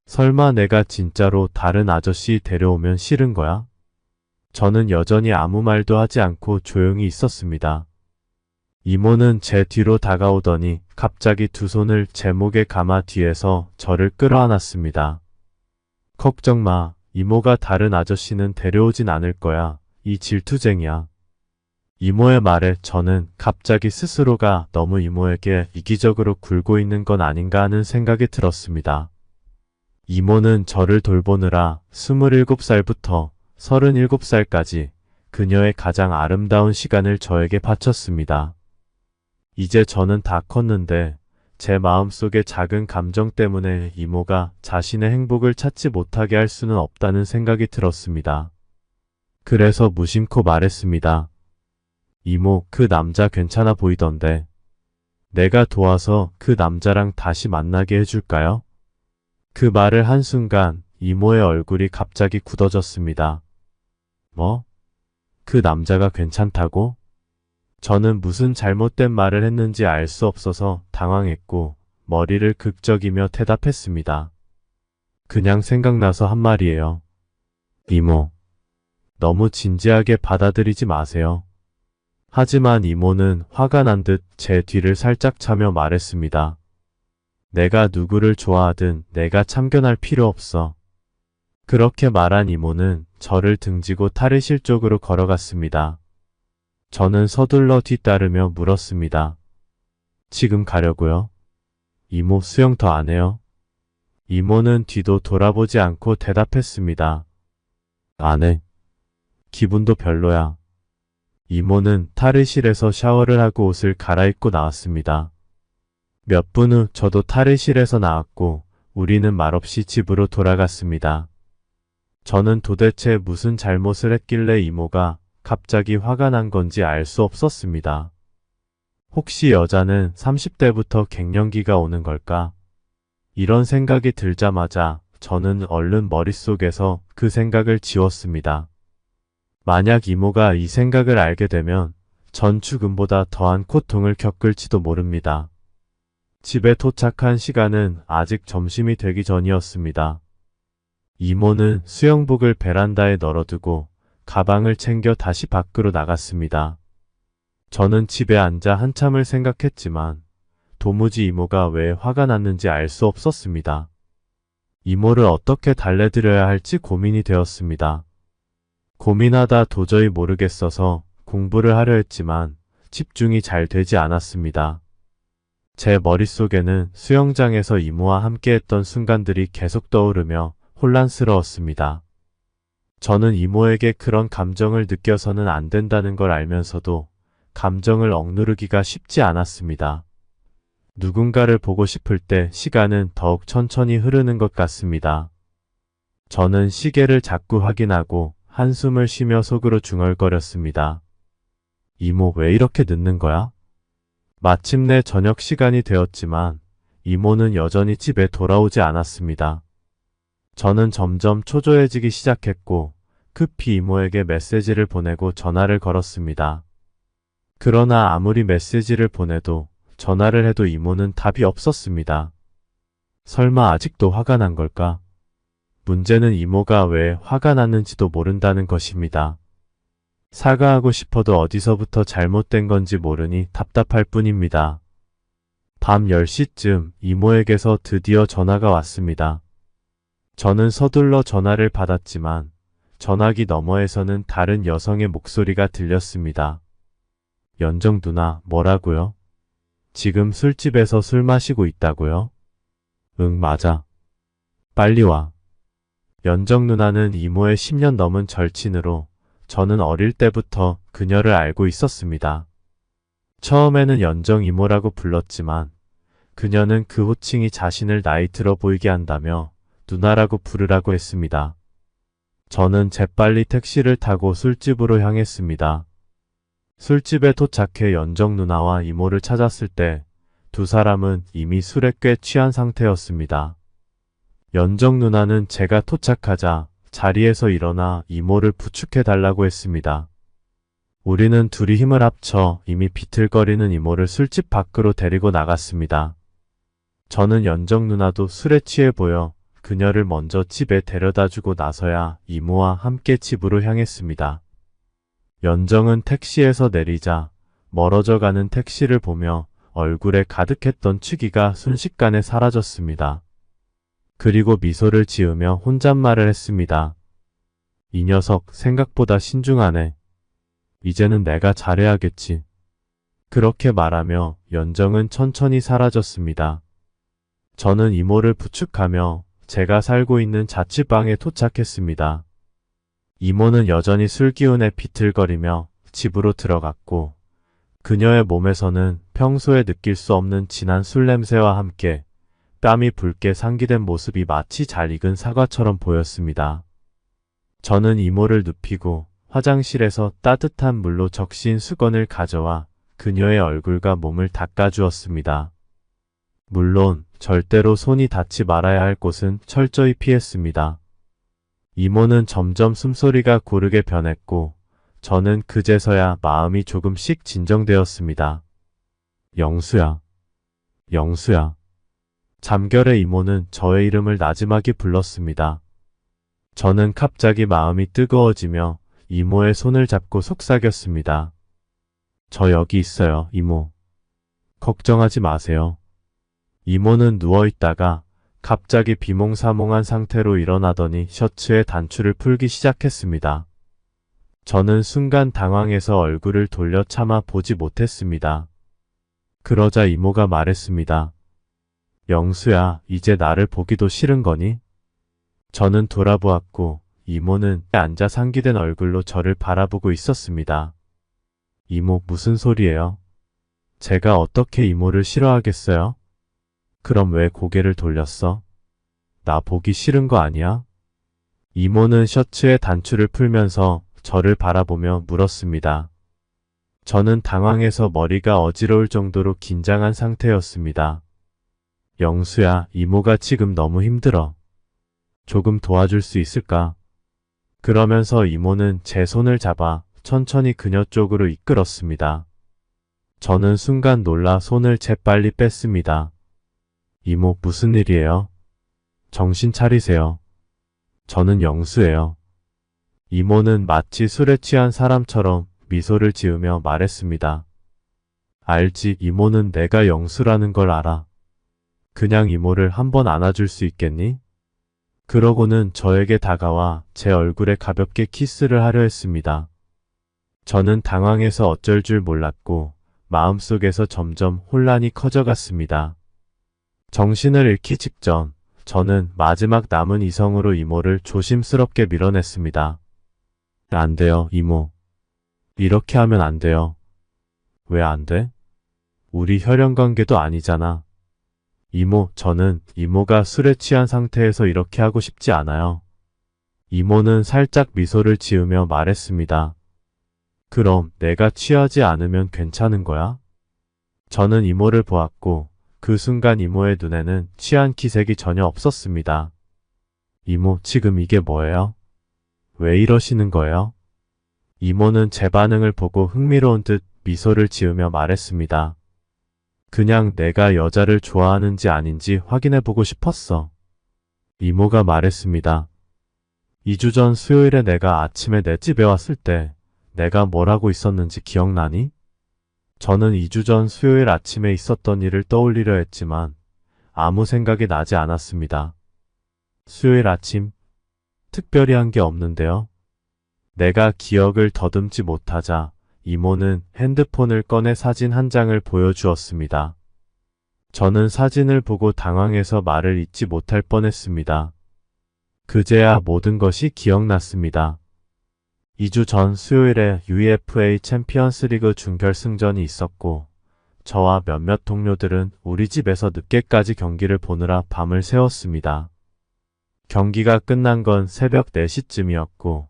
설마 내가 진짜로 다른 아저씨 데려오면 싫은 거야? 저는 여전히 아무 말도 하지 않고 조용히 있었습니다. 이모는 제 뒤로 다가오더니 갑자기 두 손을 제 목에 감아 뒤에서 저를 끌어안았습니다. 걱정 마, 이모가 다른 아저씨는 데려오진 않을 거야. 이 질투쟁이야. 이모의 말에 저는 갑자기 스스로가 너무 이모에게 이기적으로 굴고 있는 건 아닌가 하는 생각이 들었습니다. 이모는 저를 돌보느라 27살부터 37살까지 그녀의 가장 아름다운 시간을 저에게 바쳤습니다. 이제 저는 다 컸는데 제 마음속의 작은 감정 때문에 이모가 자신의 행복을 찾지 못하게 할 수는 없다는 생각이 들었습니다. 그래서 무심코 말했습니다. 이모, 그 남자 괜찮아 보이던데. 내가 도와서 그 남자랑 다시 만나게 해줄까요? 그 말을 한순간 이모의 얼굴이 갑자기 굳어졌습니다. 뭐? 그 남자가 괜찮다고? 저는 무슨 잘못된 말을 했는지 알 수 없어서 당황했고 머리를 극적이며 대답했습니다. 그냥 생각나서 한 말이에요. 이모, 너무 진지하게 받아들이지 마세요. 하지만 이모는 화가 난 듯 제 뒤를 살짝 차며 말했습니다. 내가 누구를 좋아하든 내가 참견할 필요 없어. 그렇게 말한 이모는 저를 등지고 탈의실 쪽으로 걸어갔습니다. 저는 서둘러 뒤따르며 물었습니다. 지금 가려고요? 이모 수영 더 안 해요? 이모는 뒤도 돌아보지 않고 대답했습니다. 안 해. 기분도 별로야. 이모는 탈의실에서 샤워를 하고 옷을 갈아입고 나왔습니다. 몇 분 후 저도 탈의실에서 나왔고 우리는 말없이 집으로 돌아갔습니다. 저는 도대체 무슨 잘못을 했길래 이모가 갑자기 화가 난 건지 알 수 없었습니다. 혹시 여자는 30대부터 갱년기가 오는 걸까? 이런 생각이 들자마자 저는 얼른 머릿속에서 그 생각을 지웠습니다. 만약 이모가 이 생각을 알게 되면 전 죽음보다 더한 고통을 겪을지도 모릅니다. 집에 도착한 시간은 아직 점심이 되기 전이었습니다. 이모는 수영복을 베란다에 널어두고 가방을 챙겨 다시 밖으로 나갔습니다. 저는 집에 앉아 한참을 생각했지만 도무지 이모가 왜 화가 났는지 알 수 없었습니다. 이모를 어떻게 달래드려야 할지 고민이 되었습니다. 고민하다 도저히 모르겠어서 공부를 하려 했지만 집중이 잘 되지 않았습니다. 제 머릿속에는 수영장에서 이모와 함께했던 순간들이 계속 떠오르며 혼란스러웠습니다. 저는 이모에게 그런 감정을 느껴서는 안 된다는 걸 알면서도 감정을 억누르기가 쉽지 않았습니다. 누군가를 보고 싶을 때 시간은 더욱 천천히 흐르는 것 같습니다. 저는 시계를 자꾸 확인하고 한숨을 쉬며 속으로 중얼거렸습니다. 이모 왜 이렇게 늦는 거야? 마침내 저녁 시간이 되었지만 이모는 여전히 집에 돌아오지 않았습니다. 저는 점점 초조해지기 시작했고 급히 이모에게 메시지를 보내고 전화를 걸었습니다. 그러나 아무리 메시지를 보내도 전화를 해도 이모는 답이 없었습니다. 설마 아직도 화가 난 걸까? 문제는 이모가 왜 화가 났는지도 모른다는 것입니다. 사과하고 싶어도 어디서부터 잘못된 건지 모르니 답답할 뿐입니다. 밤 10시쯤 이모에게서 드디어 전화가 왔습니다. 저는 서둘러 전화를 받았지만 전화기 너머에서는 다른 여성의 목소리가 들렸습니다. 연정 누나, 뭐라고요? 지금 술집에서 술 마시고 있다고요? 응, 맞아. 빨리 와. 연정 누나는 이모의 10년 넘은 절친으로 저는 어릴 때부터 그녀를 알고 있었습니다. 처음에는 연정 이모라고 불렀지만 그녀는 그 호칭이 자신을 나이 들어 보이게 한다며 누나라고 부르라고 했습니다. 저는 재빨리 택시를 타고 술집으로 향했습니다. 술집에 도착해 연정 누나와 이모를 찾았을 때 두 사람은 이미 술에 꽤 취한 상태였습니다. 연정 누나는 제가 도착하자 자리에서 일어나 이모를 부축해 달라고 했습니다. 우리는 둘이 힘을 합쳐 이미 비틀거리는 이모를 술집 밖으로 데리고 나갔습니다. 저는 연정 누나도 술에 취해 보여 그녀를 먼저 집에 데려다주고 나서야 이모와 함께 집으로 향했습니다. 연정은 택시에서 내리자 멀어져 가는 택시를 보며 얼굴에 가득했던 취기가 순식간에 사라졌습니다. 그리고 미소를 지으며 혼잣말을 했습니다. 이 녀석 생각보다 신중하네. 이제는 내가 잘해야겠지. 그렇게 말하며 연정은 천천히 사라졌습니다. 저는 이모를 부축하며 제가 살고 있는 자취방에 도착했습니다. 이모는 여전히 술기운에 비틀거리며 집으로 들어갔고 그녀의 몸에서는 평소에 느낄 수 없는 진한 술 냄새와 함께 뺨이 붉게 상기된 모습이 마치 잘 익은 사과처럼 보였습니다. 저는 이모를 눕히고 화장실에서 따뜻한 물로 적신 수건을 가져와 그녀의 얼굴과 몸을 닦아주었습니다. 물론 절대로 손이 닿지 말아야 할 곳은 철저히 피했습니다. 이모는 점점 숨소리가 고르게 변했고 저는 그제서야 마음이 조금씩 진정되었습니다. 영수야, 영수야. 잠결에 이모는 저의 이름을 나지막이 불렀습니다. 저는 갑자기 마음이 뜨거워지며 이모의 손을 잡고 속삭였습니다. 저 여기 있어요, 이모. 걱정하지 마세요. 이모는 누워있다가 갑자기 비몽사몽한 상태로 일어나더니 셔츠의 단추를 풀기 시작했습니다. 저는 순간 당황해서 얼굴을 돌려 차마 보지 못했습니다. 그러자 이모가 말했습니다. 영수야, 이제 나를 보기도 싫은 거니? 저는 돌아보았고 이모는 앉아 상기된 얼굴로 저를 바라보고 있었습니다. 이모, 무슨 소리예요? 제가 어떻게 이모를 싫어하겠어요? 그럼 왜 고개를 돌렸어? 나 보기 싫은 거 아니야? 이모는 셔츠의 단추를 풀면서 저를 바라보며 물었습니다. 저는 당황해서 머리가 어지러울 정도로 긴장한 상태였습니다. 영수야, 이모가 지금 너무 힘들어. 조금 도와줄 수 있을까? 그러면서 이모는 제 손을 잡아 천천히 그녀 쪽으로 이끌었습니다. 저는 순간 놀라 손을 재빨리 뺐습니다. 이모, 무슨 일이에요? 정신 차리세요. 저는 영수예요. 이모는 마치 술에 취한 사람처럼 미소를 지으며 말했습니다. 알지, 이모는 내가 영수라는 걸 알아. 그냥 이모를 한번 안아줄 수 있겠니? 그러고는 저에게 다가와 제 얼굴에 가볍게 키스를 하려 했습니다. 저는 당황해서 어쩔 줄 몰랐고 마음속에서 점점 혼란이 커져갔습니다. 정신을 잃기 직전 저는 마지막 남은 이성으로 이모를 조심스럽게 밀어냈습니다. 안 돼요, 이모. 이렇게 하면 안 돼요. 왜 안 돼? 우리 혈연관계도 아니잖아. 이모, 저는 이모가 술에 취한 상태에서 이렇게 하고 싶지 않아요. 이모는 살짝 미소를 지으며 말했습니다. 그럼 내가 취하지 않으면 괜찮은 거야? 저는 이모를 보았고 그 순간 이모의 눈에는 취한 기색이 전혀 없었습니다. 이모, 지금 이게 뭐예요? 왜 이러시는 거예요? 이모는 제 반응을 보고 흥미로운 듯 미소를 지으며 말했습니다. 그냥 내가 여자를 좋아하는지 아닌지 확인해보고 싶었어. 이모가 말했습니다. 2주 전 수요일에 내가 아침에 내 집에 왔을 때 내가 뭘 하고 있었는지 기억나니? 저는 2주 전 수요일 아침에 있었던 일을 떠올리려 했지만 아무 생각이 나지 않았습니다. 수요일 아침, 특별히 한 게 없는데요. 내가 기억을 더듬지 못하자 이모는 핸드폰을 꺼내 사진 한 장을 보여주었습니다. 저는 사진을 보고 당황해서 말을 잇지 못할 뻔했습니다. 그제야 모든 것이 기억났습니다. 2주 전 수요일에 UEFA 챔피언스리그 준결승전이 있었고 저와 몇몇 동료들은 우리 집에서 늦게까지 경기를 보느라 밤을 새웠습니다. 경기가 끝난 건 새벽 4시쯤이었고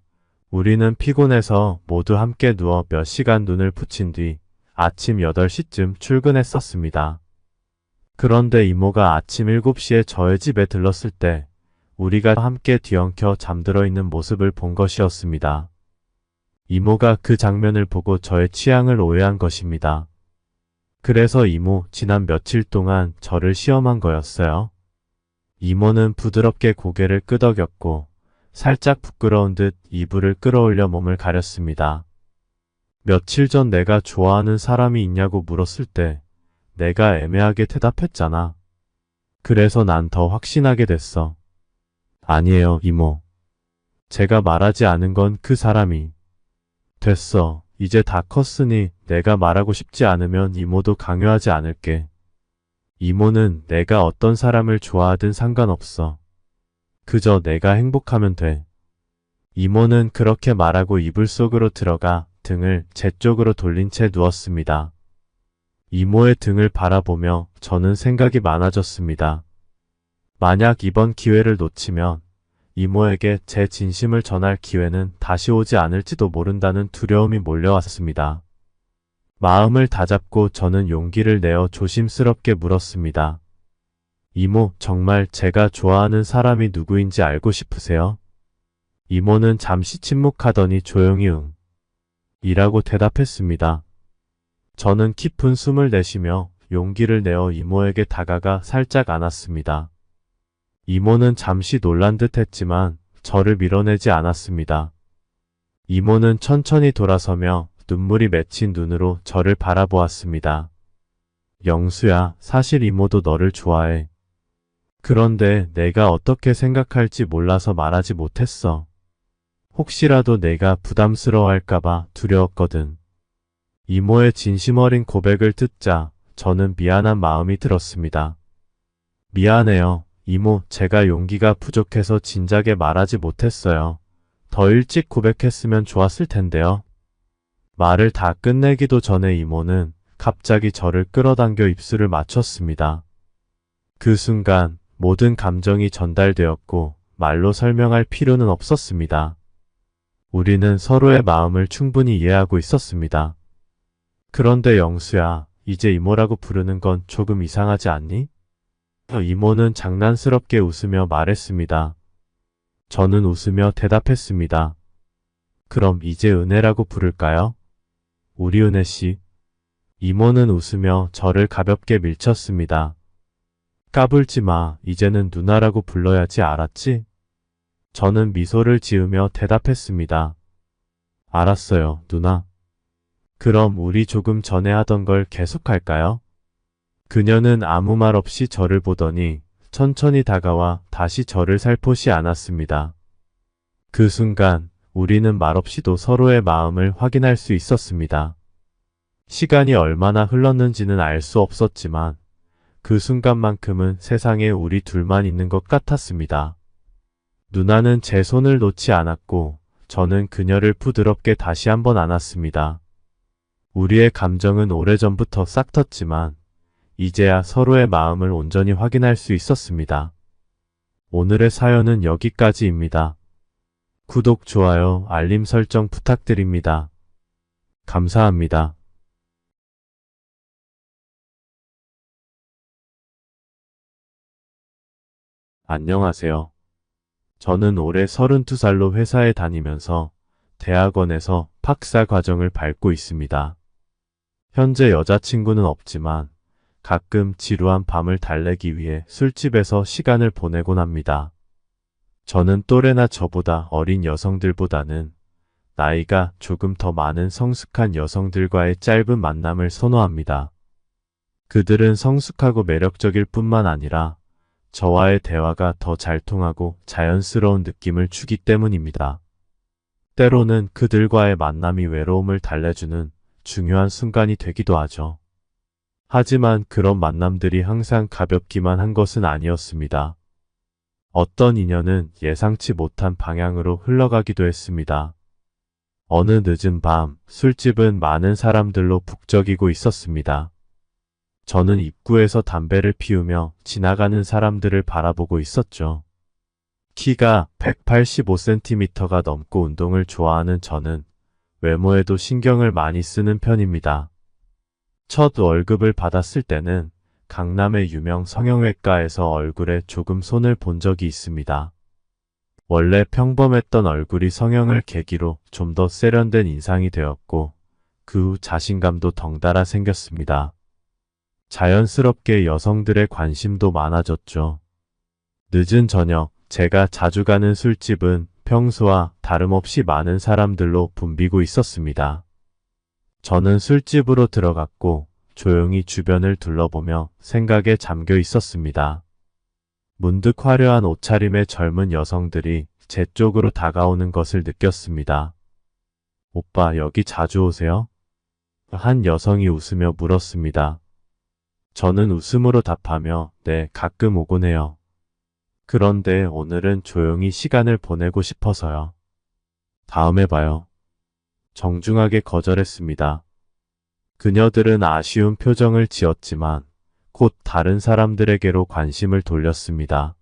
우리는 피곤해서 모두 함께 누워 몇 시간 눈을 붙인 뒤 아침 8시쯤 출근했었습니다. 그런데 이모가 아침 7시에 저의 집에 들렀을 때 우리가 함께 뒤엉켜 잠들어 있는 모습을 본 것이었습니다. 이모가 그 장면을 보고 저의 취향을 오해한 것입니다. 그래서 이모, 지난 며칠 동안 저를 시험한 거였어요. 이모는 부드럽게 고개를 끄덕였고 살짝 부끄러운 듯 이불을 끌어올려 몸을 가렸습니다. 며칠 전 내가 좋아하는 사람이 있냐고 물었을 때 내가 애매하게 대답했잖아. 그래서 난 더 확신하게 됐어. 아니에요, 이모. 제가 말하지 않은 건 그 사람이. 됐어. 이제 다 컸으니 내가 말하고 싶지 않으면 이모도 강요하지 않을게. 이모는 내가 어떤 사람을 좋아하든 상관없어. 그저 내가 행복하면 돼. 이모는 그렇게 말하고 이불 속으로 들어가 등을 제 쪽으로 돌린 채 누웠습니다. 이모의 등을 바라보며 저는 생각이 많아졌습니다. 만약 이번 기회를 놓치면 이모에게 제 진심을 전할 기회는 다시 오지 않을지도 모른다는 두려움이 몰려왔습니다. 마음을 다잡고 저는 용기를 내어 조심스럽게 물었습니다. 이모, 정말 제가 좋아하는 사람이 누구인지 알고 싶으세요? 이모는 잠시 침묵하더니 조용히 응. 이라고 대답했습니다. 저는 깊은 숨을 내쉬며 용기를 내어 이모에게 다가가 살짝 안았습니다. 이모는 잠시 놀란 듯 했지만 저를 밀어내지 않았습니다. 이모는 천천히 돌아서며 눈물이 맺힌 눈으로 저를 바라보았습니다. 영수야, 사실 이모도 너를 좋아해. 그런데 내가 어떻게 생각할지 몰라서 말하지 못했어. 혹시라도 내가 부담스러워할까봐 두려웠거든. 이모의 진심 어린 고백을 듣자 저는 미안한 마음이 들었습니다. 미안해요. 이모, 제가 용기가 부족해서 진작에 말하지 못했어요. 더 일찍 고백했으면 좋았을 텐데요. 말을 다 끝내기도 전에 이모는 갑자기 저를 끌어당겨 입술을 맞췄습니다. 그 순간 모든 감정이 전달되었고 말로 설명할 필요는 없었습니다. 우리는 서로의 마음을 충분히 이해하고 있었습니다. 그런데 영수야, 이제 이모라고 부르는 건 조금 이상하지 않니? 이모는 장난스럽게 웃으며 말했습니다. 저는 웃으며 대답했습니다. 그럼 이제 은혜라고 부를까요? 우리 은혜씨. 이모는 웃으며 저를 가볍게 밀쳤습니다. 까불지 마. 이제는 누나라고 불러야지, 알았지? 저는 미소를 지으며 대답했습니다. 알았어요, 누나. 그럼 우리 조금 전에 하던 걸 계속할까요? 그녀는 아무 말 없이 저를 보더니 천천히 다가와 다시 저를 살포시 안았습니다. 그 순간 우리는 말없이도 서로의 마음을 확인할 수 있었습니다. 시간이 얼마나 흘렀는지는 알 수 없었지만 그 순간만큼은 세상에 우리 둘만 있는 것 같았습니다. 누나는 제 손을 놓지 않았고 저는 그녀를 부드럽게 다시 한번 안았습니다. 우리의 감정은 오래전부터 싹텄지만 이제야 서로의 마음을 온전히 확인할 수 있었습니다. 오늘의 사연은 여기까지입니다. 구독, 좋아요, 알림 설정 부탁드립니다. 감사합니다. 안녕하세요. 저는 올해 32살로 회사에 다니면서 대학원에서 박사 과정을 밟고 있습니다. 현재 여자친구는 없지만 가끔 지루한 밤을 달래기 위해 술집에서 시간을 보내곤 합니다. 저는 또래나 저보다 어린 여성들보다는 나이가 조금 더 많은 성숙한 여성들과의 짧은 만남을 선호합니다. 그들은 성숙하고 매력적일 뿐만 아니라 저와의 대화가 더 잘 통하고 자연스러운 느낌을 주기 때문입니다. 때로는 그들과의 만남이 외로움을 달래주는 중요한 순간이 되기도 하죠. 하지만 그런 만남들이 항상 가볍기만 한 것은 아니었습니다. 어떤 인연은 예상치 못한 방향으로 흘러가기도 했습니다. 어느 늦은 밤, 술집은 많은 사람들로 북적이고 있었습니다. 저는 입구에서 담배를 피우며 지나가는 사람들을 바라보고 있었죠. 키가 185cm가 넘고 운동을 좋아하는 저는 외모에도 신경을 많이 쓰는 편입니다. 첫 월급을 받았을 때는 강남의 유명 성형외과에서 얼굴에 조금 손을 본 적이 있습니다. 원래 평범했던 얼굴이 성형을 계기로 좀 더 세련된 인상이 되었고 그 후 자신감도 덩달아 생겼습니다. 자연스럽게 여성들의 관심도 많아졌죠. 늦은 저녁, 제가 자주 가는 술집은 평소와 다름없이 많은 사람들로 붐비고 있었습니다. 저는 술집으로 들어갔고 조용히 주변을 둘러보며 생각에 잠겨 있었습니다. 문득 화려한 옷차림의 젊은 여성들이 제 쪽으로 다가오는 것을 느꼈습니다. 오빠, 여기 자주 오세요? 한 여성이 웃으며 물었습니다. 저는 웃음으로 답하며 네, 가끔 오곤 해요. 그런데 오늘은 조용히 시간을 보내고 싶어서요. 다음에 봐요. 정중하게 거절했습니다. 그녀들은 아쉬운 표정을 지었지만 곧 다른 사람들에게로 관심을 돌렸습니다.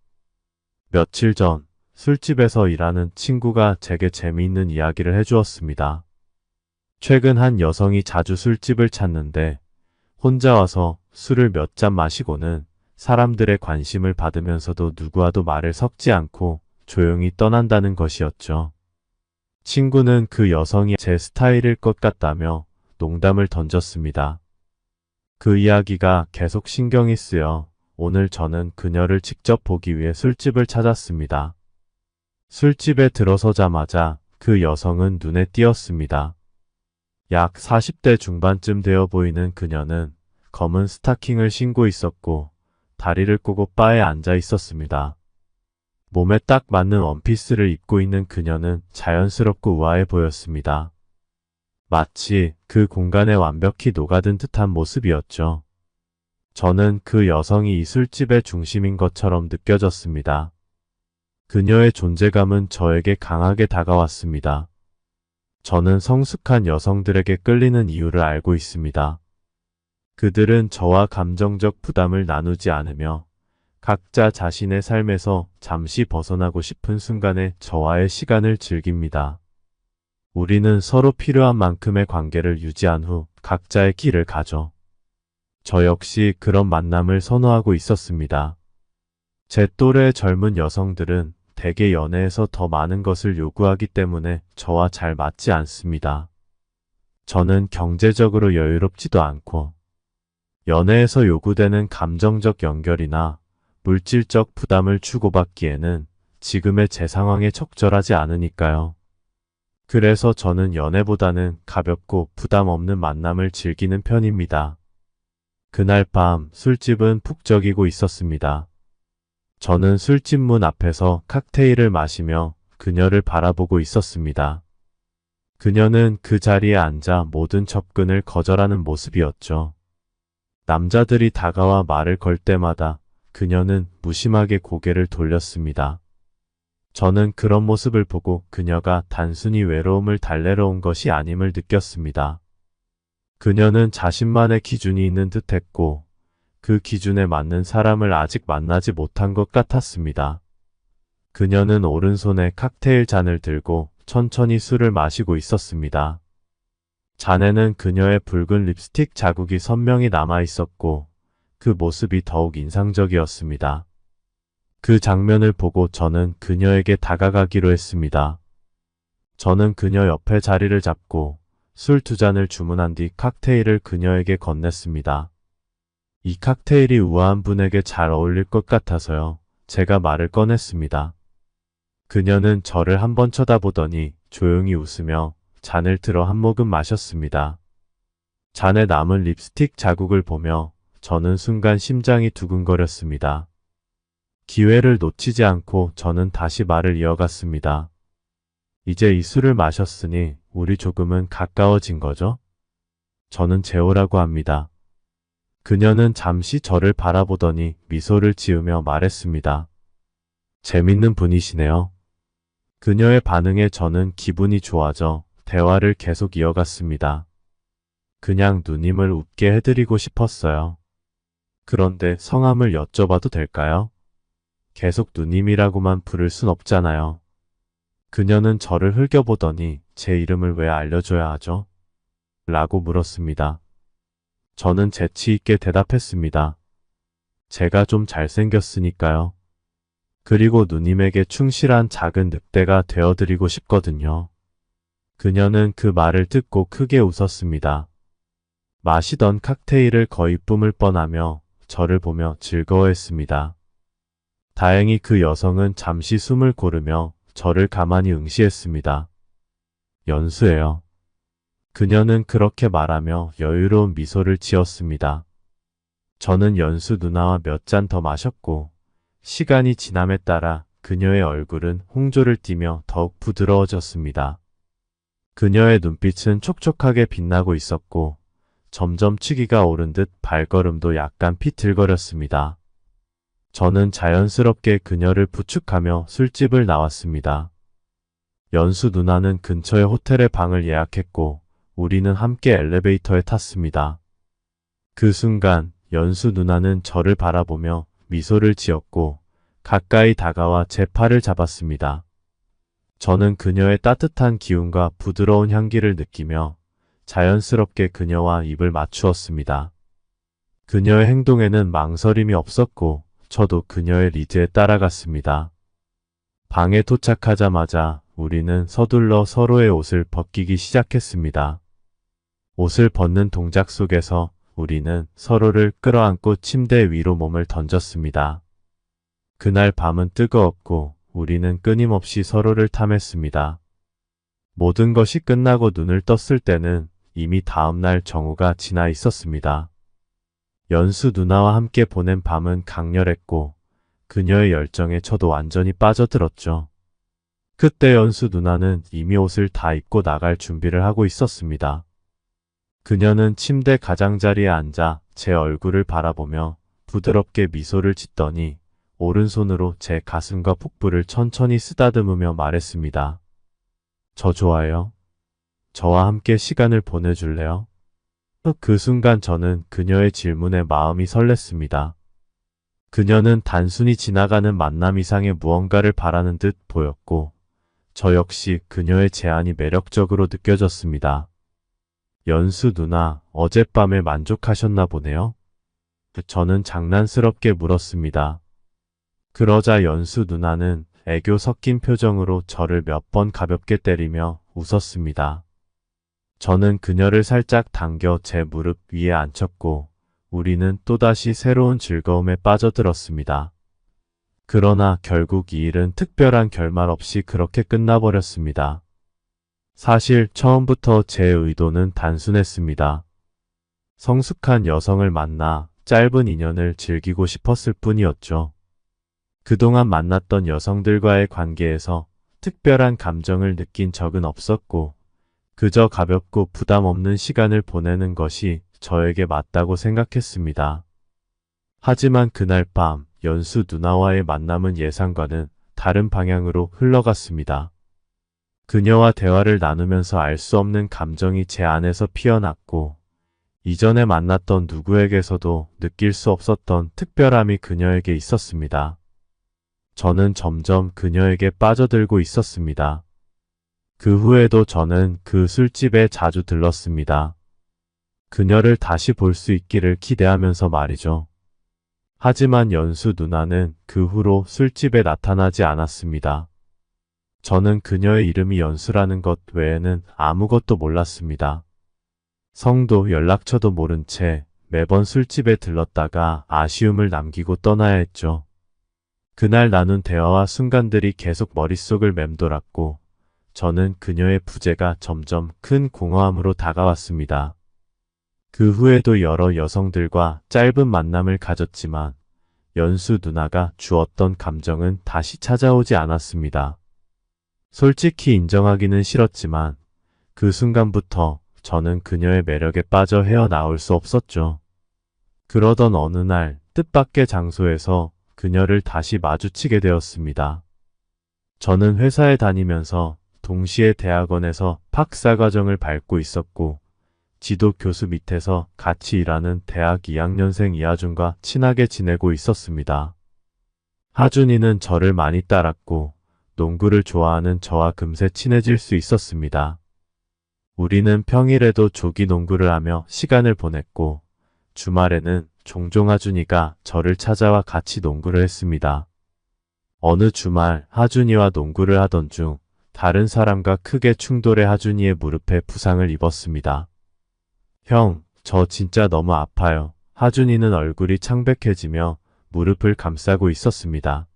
며칠 전 술집에서 일하는 친구가 제게 재미있는 이야기를 해주었습니다. 최근 한 여성이 자주 술집을 찾는데 혼자 와서 술을 몇 잔 마시고는 사람들의 관심을 받으면서도 누구와도 말을 섞지 않고 조용히 떠난다는 것이었죠. 친구는 그 여성이 제 스타일일 것 같다며 농담을 던졌습니다. 그 이야기가 계속 신경이 쓰여 오늘 저는 그녀를 직접 보기 위해 술집을 찾았습니다. 술집에 들어서자마자 그 여성은 눈에 띄었습니다. 약 40대 중반쯤 되어 보이는 그녀는 검은 스타킹을 신고 있었고 다리를 꼬고 바에 앉아 있었습니다. 몸에 딱 맞는 원피스를 입고 있는 그녀는 자연스럽고 우아해 보였습니다. 마치 그 공간에 완벽히 녹아든 듯한 모습이었죠. 저는 그 여성이 이 술집의 중심인 것처럼 느껴졌습니다. 그녀의 존재감은 저에게 강하게 다가왔습니다. 저는 성숙한 여성들에게 끌리는 이유를 알고 있습니다. 그들은 저와 감정적 부담을 나누지 않으며 각자 자신의 삶에서 잠시 벗어나고 싶은 순간에 저와의 시간을 즐깁니다. 우리는 서로 필요한 만큼의 관계를 유지한 후 각자의 길을 가죠. 저 역시 그런 만남을 선호하고 있었습니다. 제 또래의 젊은 여성들은 대개 연애에서 더 많은 것을 요구하기 때문에 저와 잘 맞지 않습니다. 저는 경제적으로 여유롭지도 않고 연애에서 요구되는 감정적 연결이나 물질적 부담을 주고받기에는 지금의 제 상황에 적절하지 않으니까요. 그래서 저는 연애보다는 가볍고 부담 없는 만남을 즐기는 편입니다. 그날 밤 술집은 북적이고 있었습니다. 저는 술집 문 앞에서 칵테일을 마시며 그녀를 바라보고 있었습니다. 그녀는 그 자리에 앉아 모든 접근을 거절하는 모습이었죠. 남자들이 다가와 말을 걸 때마다 그녀는 무심하게 고개를 돌렸습니다. 저는 그런 모습을 보고 그녀가 단순히 외로움을 달래러 온 것이 아님을 느꼈습니다. 그녀는 자신만의 기준이 있는 듯 했고 그 기준에 맞는 사람을 아직 만나지 못한 것 같았습니다. 그녀는 오른손에 칵테일 잔을 들고 천천히 술을 마시고 있었습니다. 잔에는 그녀의 붉은 립스틱 자국이 선명히 남아 있었고 그 모습이 더욱 인상적이었습니다. 그 장면을 보고 저는 그녀에게 다가가기로 했습니다. 저는 그녀 옆에 자리를 잡고 술 2잔을 주문한 뒤 칵테일을 그녀에게 건넸습니다. 이 칵테일이 우아한 분에게 잘 어울릴 것 같아서요. 제가 말을 꺼냈습니다. 그녀는 저를 한번 쳐다보더니 조용히 웃으며 잔을 들어 한 모금 마셨습니다. 잔에 남은 립스틱 자국을 보며 저는 순간 심장이 두근거렸습니다. 기회를 놓치지 않고 저는 다시 말을 이어갔습니다. 이제 이 술을 마셨으니 우리 조금은 가까워진 거죠? 저는 재호라고 합니다. 그녀는 잠시 저를 바라보더니 미소를 지으며 말했습니다. 재밌는 분이시네요. 그녀의 반응에 저는 기분이 좋아져 대화를 계속 이어갔습니다. 그냥 누님을 웃게 해드리고 싶었어요. 그런데 성함을 여쭤봐도 될까요? 계속 누님이라고만 부를 순 없잖아요. 그녀는 저를 흘겨보더니 제 이름을 왜 알려줘야 하죠? 라고 물었습니다. 저는 재치 있게 대답했습니다. 제가 좀 잘생겼으니까요. 그리고 누님에게 충실한 작은 늑대가 되어드리고 싶거든요. 그녀는 그 말을 듣고 크게 웃었습니다. 마시던 칵테일을 거의 뿜을 뻔하며 저를 보며 즐거워했습니다. 다행히 그 여성은 잠시 숨을 고르며 저를 가만히 응시했습니다. 연수예요. 그녀는 그렇게 말하며 여유로운 미소를 지었습니다. 저는 연수 누나와 몇 잔 더 마셨고 시간이 지남에 따라 그녀의 얼굴은 홍조를 띠며 더욱 부드러워졌습니다. 그녀의 눈빛은 촉촉하게 빛나고 있었고 점점 취기가 오른 듯 발걸음도 약간 비틀거렸습니다. 저는 자연스럽게 그녀를 부축하며 술집을 나왔습니다. 연수 누나는 근처의 호텔에 방을 예약했고 우리는 함께 엘리베이터에 탔습니다. 그 순간 연수 누나는 저를 바라보며 미소를 지었고 가까이 다가와 제 팔을 잡았습니다. 저는 그녀의 따뜻한 기운과 부드러운 향기를 느끼며 자연스럽게 그녀와 입을 맞추었습니다. 그녀의 행동에는 망설임이 없었고 저도 그녀의 리즈에 따라갔습니다. 방에 도착하자마자 우리는 서둘러 서로의 옷을 벗기기 시작했습니다. 옷을 벗는 동작 속에서 우리는 서로를 끌어안고 침대 위로 몸을 던졌습니다. 그날 밤은 뜨거웠고 우리는 끊임없이 서로를 탐했습니다. 모든 것이 끝나고 눈을 떴을 때는 이미 다음날 정오가 지나 있었습니다. 연수 누나와 함께 보낸 밤은 강렬했고 그녀의 열정에 저도 완전히 빠져들었죠. 그때 연수 누나는 이미 옷을 다 입고 나갈 준비를 하고 있었습니다. 그녀는 침대 가장자리에 앉아 제 얼굴을 바라보며 부드럽게 미소를 짓더니 오른손으로 제 가슴과 복부를 천천히 쓰다듬으며 말했습니다. 저 좋아해요. 저와 함께 시간을 보내줄래요? 그 순간 저는 그녀의 질문에 마음이 설렜습니다. 그녀는 단순히 지나가는 만남 이상의 무언가를 바라는 듯 보였고 저 역시 그녀의 제안이 매력적으로 느껴졌습니다. 연수 누나, 어젯밤에 만족하셨나 보네요? 저는 장난스럽게 물었습니다. 그러자 연수 누나는 애교 섞인 표정으로 저를 몇 번 가볍게 때리며 웃었습니다. 저는 그녀를 살짝 당겨 제 무릎 위에 앉혔고 우리는 또다시 새로운 즐거움에 빠져들었습니다. 그러나 결국 이 일은 특별한 결말 없이 그렇게 끝나버렸습니다. 사실 처음부터 제 의도는 단순했습니다. 성숙한 여성을 만나 짧은 인연을 즐기고 싶었을 뿐이었죠. 그동안 만났던 여성들과의 관계에서 특별한 감정을 느낀 적은 없었고 그저 가볍고 부담 없는 시간을 보내는 것이 저에게 맞다고 생각했습니다. 하지만 그날 밤 연수 누나와의 만남은 예상과는 다른 방향으로 흘러갔습니다. 그녀와 대화를 나누면서 알 수 없는 감정이 제 안에서 피어났고 이전에 만났던 누구에게서도 느낄 수 없었던 특별함이 그녀에게 있었습니다. 저는 점점 그녀에게 빠져들고 있었습니다. 그 후에도 저는 그 술집에 자주 들렀습니다. 그녀를 다시 볼 수 있기를 기대하면서 말이죠. 하지만 연수 누나는 그 후로 술집에 나타나지 않았습니다. 저는 그녀의 이름이 연수라는 것 외에는 아무것도 몰랐습니다. 성도 연락처도 모른 채 매번 술집에 들렀다가 아쉬움을 남기고 떠나야 했죠. 그날 나눈 대화와 순간들이 계속 머릿속을 맴돌았고 저는 그녀의 부재가 점점 큰 공허함으로 다가왔습니다. 그 후에도 여러 여성들과 짧은 만남을 가졌지만 연수 누나가 주었던 감정은 다시 찾아오지 않았습니다. 솔직히 인정하기는 싫었지만 그 순간부터 저는 그녀의 매력에 빠져 헤어나올 수 없었죠. 그러던 어느 날 뜻밖의 장소에서 그녀를 다시 마주치게 되었습니다. 저는 회사에 다니면서 동시에 대학원에서 박사과정을 밟고 있었고 지도 교수 밑에서 같이 일하는 대학 2학년생 이하준과 친하게 지내고 있었습니다. 하준이는 저를 많이 따랐고 농구를 좋아하는 저와 금세 친해질 수 있었습니다. 우리는 평일에도 조기 농구를 하며 시간을 보냈고 주말에는 종종 하준이가 저를 찾아와 같이 농구를 했습니다. 어느 주말 하준이와 농구를 하던 중 다른 사람과 크게 충돌해 하준이의 무릎에 부상을 입었습니다. 형, 저 진짜 너무 아파요. 하준이는 얼굴이 창백해지며 무릎을 감싸고 있었습니다.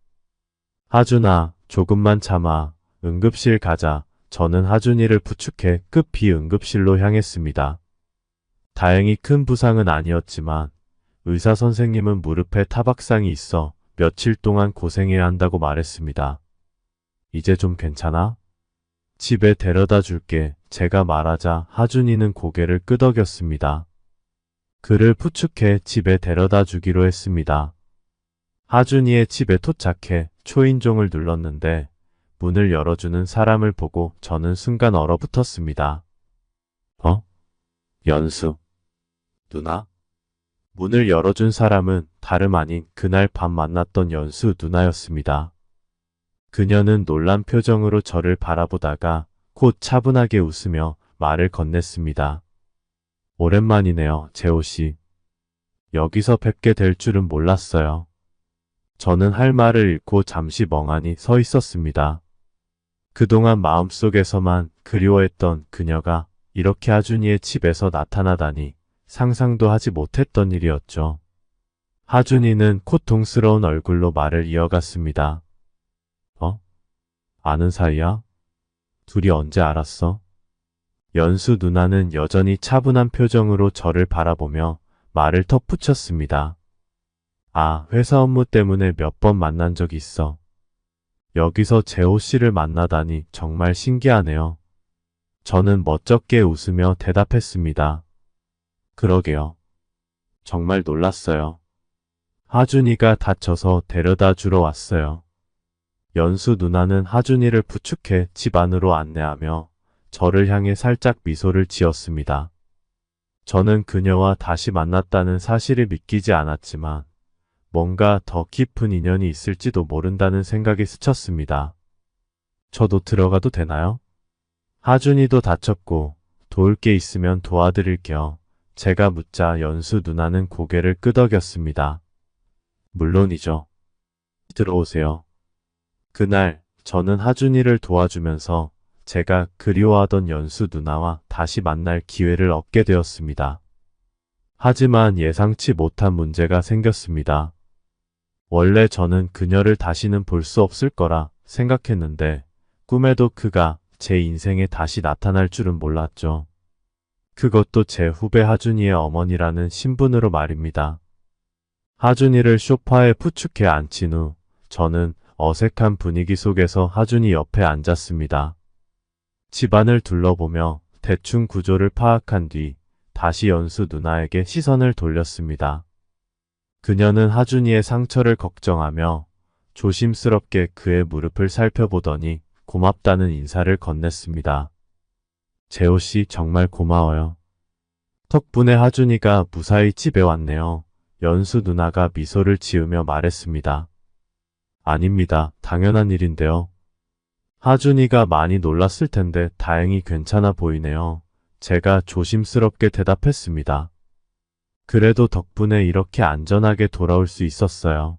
하준아, 조금만 참아. 응급실 가자. 저는 하준이를 부축해 급히 응급실로 향했습니다. 다행히 큰 부상은 아니었지만 의사 선생님은 무릎에 타박상이 있어 며칠 동안 고생해야 한다고 말했습니다. 이제 좀 괜찮아? 집에 데려다 줄게. 제가 말하자 하준이는 고개를 끄덕였습니다. 그를 부축해 집에 데려다 주기로 했습니다. 하준이의 집에 도착해 초인종을 눌렀는데 문을 열어주는 사람을 보고 저는 순간 얼어붙었습니다. 연수. 누나? 문을 열어준 사람은 다름 아닌 그날 밤 만났던 연수 누나였습니다. 그녀는 놀란 표정으로 저를 바라보다가 곧 차분하게 웃으며 말을 건넸습니다. 오랜만이네요, 재호씨. 여기서 뵙게 될 줄은 몰랐어요. 저는 할 말을 잃고 잠시 멍하니 서 있었습니다. 그동안 마음속에서만 그리워했던 그녀가 이렇게 하준이의 집에서 나타나다니 상상도 하지 못했던 일이었죠. 하준이는 고통스러운 얼굴로 말을 이어갔습니다. 아는 사이야? 둘이 언제 알았어? 연수 누나는 여전히 차분한 표정으로 저를 바라보며 말을 덧붙였습니다. 회사 업무 때문에 몇 번 만난 적이 있어. 여기서 재호 씨를 만나다니 정말 신기하네요. 저는 멋쩍게 웃으며 대답했습니다. 그러게요. 정말 놀랐어요. 하준이가 다쳐서 데려다 주러 왔어요. 연수 누나는 하준이를 부축해 집 안으로 안내하며 저를 향해 살짝 미소를 지었습니다. 저는 그녀와 다시 만났다는 사실을 믿기지 않았지만 뭔가 더 깊은 인연이 있을지도 모른다는 생각이 스쳤습니다. 저도 들어가도 되나요? 하준이도 다쳤고 도울 게 있으면 도와드릴게요. 제가 묻자 연수 누나는 고개를 끄덕였습니다. 물론이죠. 들어오세요. 그날 저는 하준이를 도와주면서 제가 그리워하던 연수 누나와 다시 만날 기회를 얻게 되었습니다. 하지만 예상치 못한 문제가 생겼습니다. 원래 저는 그녀를 다시는 볼 수 없을 거라 생각했는데 꿈에도 그가 제 인생에 다시 나타날 줄은 몰랐죠. 그것도 제 후배 하준이의 어머니라는 신분으로 말입니다. 하준이를 소파에 부축해 앉힌 후 저는 어색한 분위기 속에서 하준이 옆에 앉았습니다. 집안을 둘러보며 대충 구조를 파악한 뒤 다시 연수 누나에게 시선을 돌렸습니다. 그녀는 하준이의 상처를 걱정하며 조심스럽게 그의 무릎을 살펴보더니 고맙다는 인사를 건넸습니다. 재호씨 정말 고마워요. 덕분에 하준이가 무사히 집에 왔네요. 연수 누나가 미소를 지으며 말했습니다. 아닙니다. 당연한 일인데요. 하준이가 많이 놀랐을 텐데 다행히 괜찮아 보이네요. 제가 조심스럽게 대답했습니다. 그래도 덕분에 이렇게 안전하게 돌아올 수 있었어요.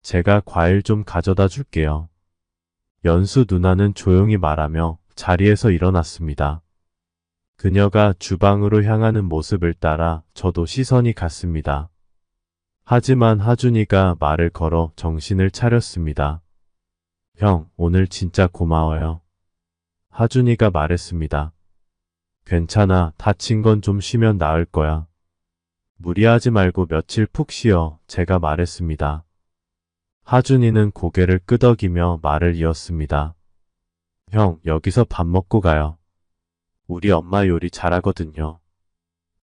제가 과일 좀 가져다 줄게요. 연수 누나는 조용히 말하며 자리에서 일어났습니다. 그녀가 주방으로 향하는 모습을 따라 저도 시선이 갔습니다. 하지만 하준이가 말을 걸어 정신을 차렸습니다. 형, 오늘 진짜 고마워요. 하준이가 말했습니다. 괜찮아. 다친 건 좀 쉬면 나을 거야. 무리하지 말고 며칠 푹 쉬어. 제가 말했습니다. 하준이는 고개를 끄덕이며 말을 이었습니다. 형, 여기서 밥 먹고 가요. 우리 엄마 요리 잘하거든요.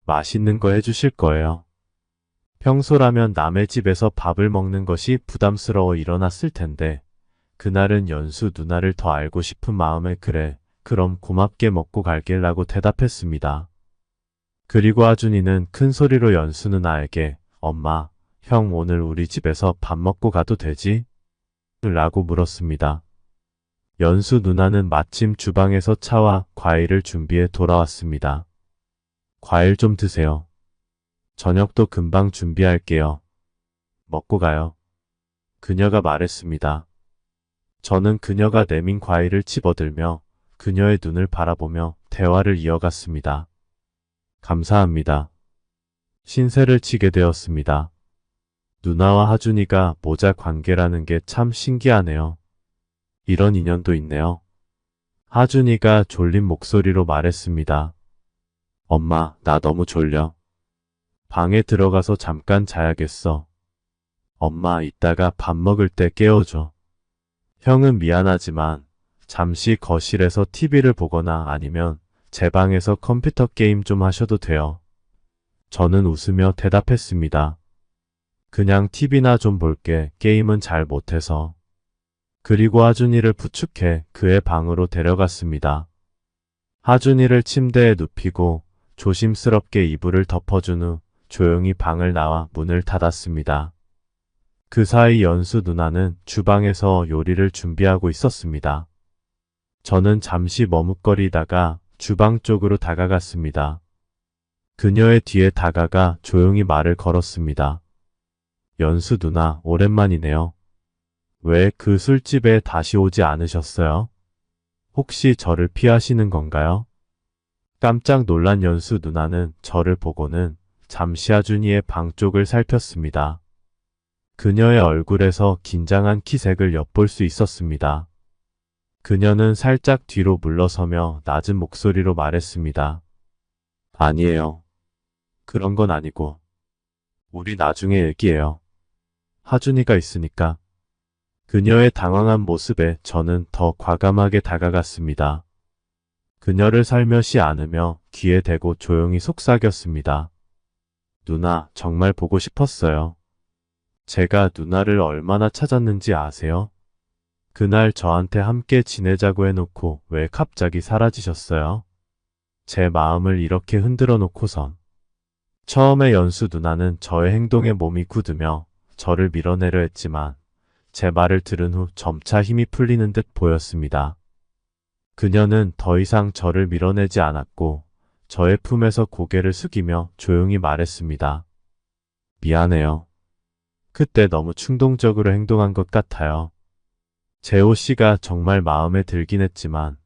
맛있는 거 해주실 거예요. 평소라면 남의 집에서 밥을 먹는 것이 부담스러워 일어났을 텐데, 그날은 연수 누나를 더 알고 싶은 마음에 그래, 그럼 고맙게 먹고 갈게라고 대답했습니다. 그리고 하준이는 큰 소리로 연수 누나에게 엄마, 형 오늘 우리 집에서 밥 먹고 가도 되지? 라고 물었습니다. 연수 누나는 마침 주방에서 차와 과일을 준비해 돌아왔습니다. 과일 좀 드세요. 저녁도 금방 준비할게요. 먹고 가요. 그녀가 말했습니다. 저는 그녀가 내민 과일을 집어들며 그녀의 눈을 바라보며 대화를 이어갔습니다. 감사합니다. 신세를 지게 되었습니다. 누나와 하준이가 모자 관계라는 게 참 신기하네요. 이런 인연도 있네요. 하준이가 졸린 목소리로 말했습니다. 엄마, 나 너무 졸려. 방에 들어가서 잠깐 자야겠어. 엄마, 이따가 밥 먹을 때 깨워줘. 형은 미안하지만 잠시 거실에서 TV를 보거나 아니면 제 방에서 컴퓨터 게임 좀 하셔도 돼요. 저는 웃으며 대답했습니다. 그냥 TV나 좀 볼게. 게임은 잘 못해서. 그리고 하준이를 부축해 그의 방으로 데려갔습니다. 하준이를 침대에 눕히고 조심스럽게 이불을 덮어준 후 조용히 방을 나와 문을 닫았습니다. 그 사이 연수 누나는 주방에서 요리를 준비하고 있었습니다. 저는 잠시 머뭇거리다가 주방 쪽으로 다가갔습니다. 그녀의 뒤에 다가가 조용히 말을 걸었습니다. 연수 누나, 오랜만이네요. 왜 그 술집에 다시 오지 않으셨어요? 혹시 저를 피하시는 건가요? 깜짝 놀란 연수 누나는 저를 보고는 잠시 하준이의 방 쪽을 살폈습니다. 그녀의 얼굴에서 긴장한 기색을 엿볼 수 있었습니다. 그녀는 살짝 뒤로 물러서며 낮은 목소리로 말했습니다. 아니에요. 그런 건 아니고. 우리 나중에 얘기해요. 하준이가 있으니까. 그녀의 당황한 모습에 저는 더 과감하게 다가갔습니다. 그녀를 살며시 안으며 귀에 대고 조용히 속삭였습니다. 누나, 정말 보고 싶었어요. 제가 누나를 얼마나 찾았는지 아세요? 그날 저한테 함께 지내자고 해놓고 왜 갑자기 사라지셨어요? 제 마음을 이렇게 흔들어 놓고선. 처음에 연수 누나는 저의 행동에 몸이 굳으며 저를 밀어내려 했지만 제 말을 들은 후 점차 힘이 풀리는 듯 보였습니다. 그녀는 더 이상 저를 밀어내지 않았고 저의 품에서 고개를 숙이며 조용히 말했습니다. 미안해요. 그때 너무 충동적으로 행동한 것 같아요. 재호 씨가 정말 마음에 들긴 했지만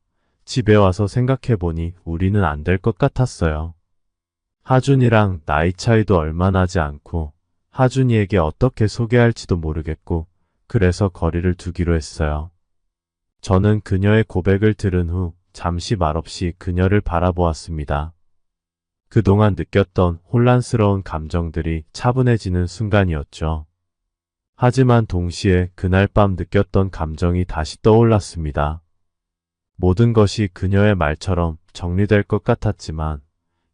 집에 와서 생각해보니 우리는 안 될 것 같았어요. 하준이랑 나이 차이도 얼마 나지 않고 하준이에게 어떻게 소개할지도 모르겠고 그래서 거리를 두기로 했어요. 저는 그녀의 고백을 들은 후 잠시 말없이 그녀를 바라보았습니다. 그동안 느꼈던 혼란스러운 감정들이 차분해지는 순간이었죠. 하지만 동시에 그날 밤 느꼈던 감정이 다시 떠올랐습니다. 모든 것이 그녀의 말처럼 정리될 것 같았지만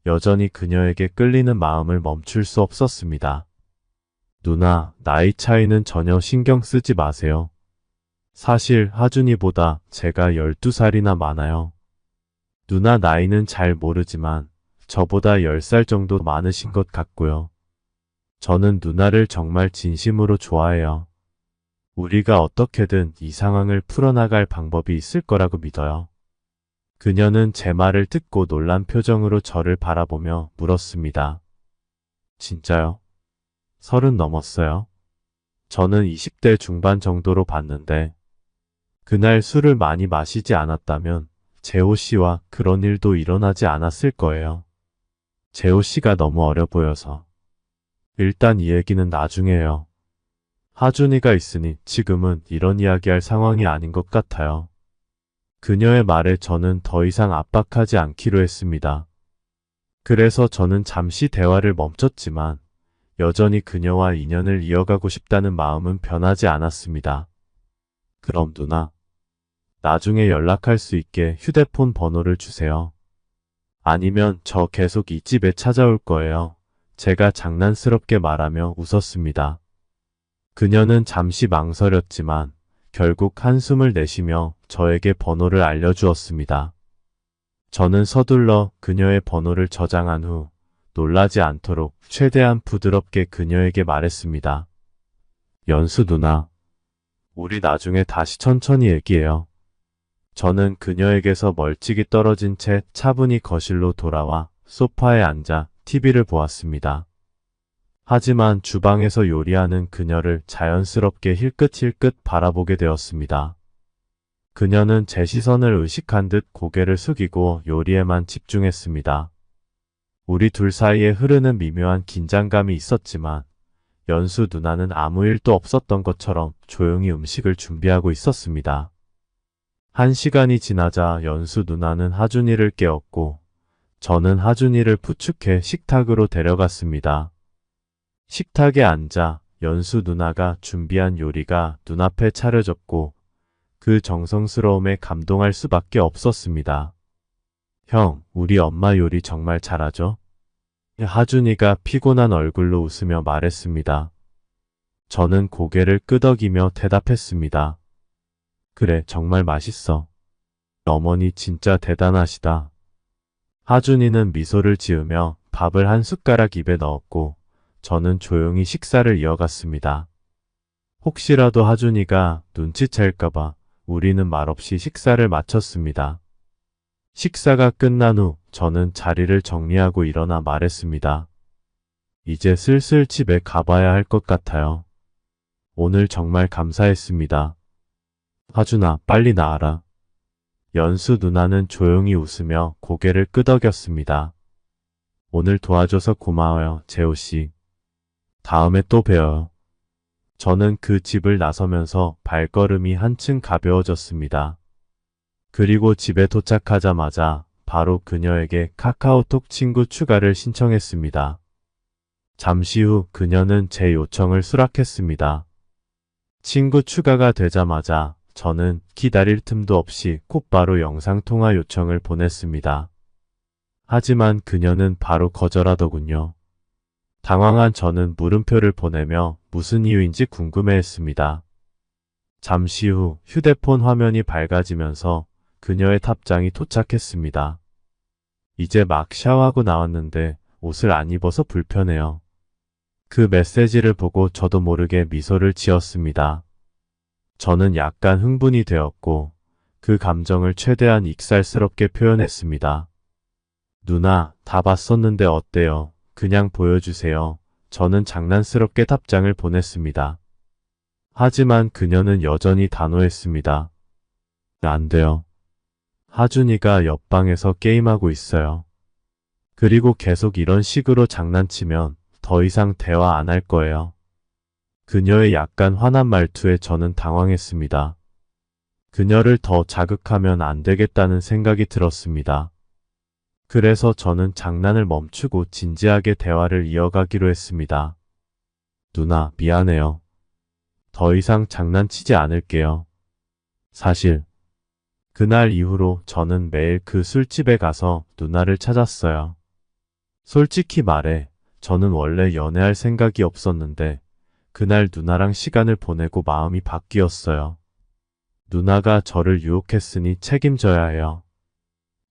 여전히 그녀에게 끌리는 마음을 멈출 수 없었습니다. 누나, 나이 차이는 전혀 신경 쓰지 마세요. 사실 하준이보다 제가 12살이나 많아요. 누나 나이는 잘 모르지만 저보다 10살 정도 많으신 것 같고요. 저는 누나를 정말 진심으로 좋아해요. 우리가 어떻게든 이 상황을 풀어나갈 방법이 있을 거라고 믿어요. 그녀는 제 말을 듣고 놀란 표정으로 저를 바라보며 물었습니다. 진짜요? 30 넘었어요? 저는 20대 중반 정도로 봤는데 그날 술을 많이 마시지 않았다면 재호 씨와 그런 일도 일어나지 않았을 거예요. 재호 씨가 너무 어려 보여서. 일단 이 얘기는 나중에 해요. 하준이가 있으니 지금은 이런 이야기할 상황이 아닌 것 같아요. 그녀의 말에 저는 더 이상 압박하지 않기로 했습니다. 그래서 저는 잠시 대화를 멈췄지만 여전히 그녀와 인연을 이어가고 싶다는 마음은 변하지 않았습니다. 그럼 누나, 나중에 연락할 수 있게 휴대폰 번호를 주세요. 아니면 저 계속 이 집에 찾아올 거예요. 제가 장난스럽게 말하며 웃었습니다. 그녀는 잠시 망설였지만 결국 한숨을 내쉬며 저에게 번호를 알려주었습니다. 저는 서둘러 그녀의 번호를 저장한 후 놀라지 않도록 최대한 부드럽게 그녀에게 말했습니다. 연수 누나, 우리 나중에 다시 천천히 얘기해요. 저는 그녀에게서 멀찍이 떨어진 채 차분히 거실로 돌아와 소파에 앉아 TV를 보았습니다. 하지만 주방에서 요리하는 그녀를 자연스럽게 힐끗힐끗 바라보게 되었습니다. 그녀는 제 시선을 의식한 듯 고개를 숙이고 요리에만 집중했습니다. 우리 둘 사이에 흐르는 미묘한 긴장감이 있었지만 연수 누나는 아무 일도 없었던 것처럼 조용히 음식을 준비하고 있었습니다. 1시간이 지나자 연수 누나는 하준이를 깨웠고 저는 하준이를 부축해 식탁으로 데려갔습니다. 식탁에 앉아 연수 누나가 준비한 요리가 눈앞에 차려졌고 그 정성스러움에 감동할 수밖에 없었습니다. 형, 우리 엄마 요리 정말 잘하죠? 하준이가 피곤한 얼굴로 웃으며 말했습니다. 저는 고개를 끄덕이며 대답했습니다. 그래, 정말 맛있어. 어머니 진짜 대단하시다. 하준이는 미소를 지으며 밥을 한 숟가락 입에 넣었고 저는 조용히 식사를 이어갔습니다. 혹시라도 하준이가 눈치챌까봐 우리는 말없이 식사를 마쳤습니다. 식사가 끝난 후 저는 자리를 정리하고 일어나 말했습니다. 이제 슬슬 집에 가봐야 할 것 같아요. 오늘 정말 감사했습니다. 하준아, 빨리 나와라. 연수 누나는 조용히 웃으며 고개를 끄덕였습니다. 오늘 도와줘서 고마워요, 재호씨. 다음에 또 봬요. 저는 그 집을 나서면서 발걸음이 한층 가벼워졌습니다. 그리고 집에 도착하자마자 바로 그녀에게 카카오톡 친구 추가를 신청했습니다. 잠시 후 그녀는 제 요청을 수락했습니다. 친구 추가가 되자마자 저는 기다릴 틈도 없이 곧바로 영상통화 요청을 보냈습니다. 하지만 그녀는 바로 거절하더군요. 당황한 저는 물음표를 보내며 무슨 이유인지 궁금해했습니다. 잠시 후 휴대폰 화면이 밝아지면서 그녀의 답장이 도착했습니다. 이제 막 샤워하고 나왔는데 옷을 안 입어서 불편해요. 그 메시지를 보고 저도 모르게 미소를 지었습니다. 저는 약간 흥분이 되었고 그 감정을 최대한 익살스럽게 표현했습니다. 누나, 다 봤었는데 어때요? 그냥 보여주세요. 저는 장난스럽게 답장을 보냈습니다. 하지만 그녀는 여전히 단호했습니다. 안 돼요. 하준이가 옆방에서 게임하고 있어요. 그리고 계속 이런 식으로 장난치면 더 이상 대화 안 할 거예요. 그녀의 약간 화난 말투에 저는 당황했습니다. 그녀를 더 자극하면 안 되겠다는 생각이 들었습니다. 그래서 저는 장난을 멈추고 진지하게 대화를 이어가기로 했습니다. 누나, 미안해요. 더 이상 장난치지 않을게요. 사실 그날 이후로 저는 매일 그 술집에 가서 누나를 찾았어요. 솔직히 말해 저는 원래 연애할 생각이 없었는데 그날 누나랑 시간을 보내고 마음이 바뀌었어요. 누나가 저를 유혹했으니 책임져야 해요.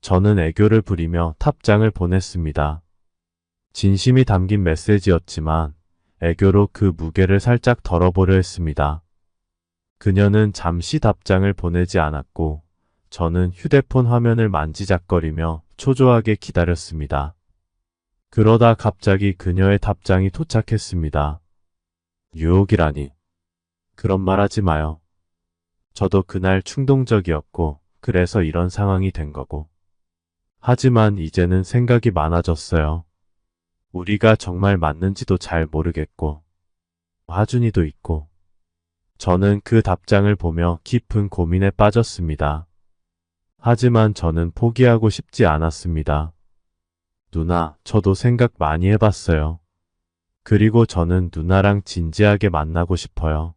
저는 애교를 부리며 답장을 보냈습니다. 진심이 담긴 메시지였지만 애교로 그 무게를 살짝 덜어보려 했습니다. 그녀는 잠시 답장을 보내지 않았고 저는 휴대폰 화면을 만지작거리며 초조하게 기다렸습니다. 그러다 갑자기 그녀의 답장이 도착했습니다. 유혹이라니. 그런 말 하지 마요. 저도 그날 충동적이었고 그래서 이런 상황이 된 거고. 하지만 이제는 생각이 많아졌어요. 우리가 정말 맞는지도 잘 모르겠고 하준이도 있고. 저는 그 답장을 보며 깊은 고민에 빠졌습니다. 하지만 저는 포기하고 싶지 않았습니다. 누나, 저도 생각 많이 해봤어요. 그리고 저는 누나랑 진지하게 만나고 싶어요.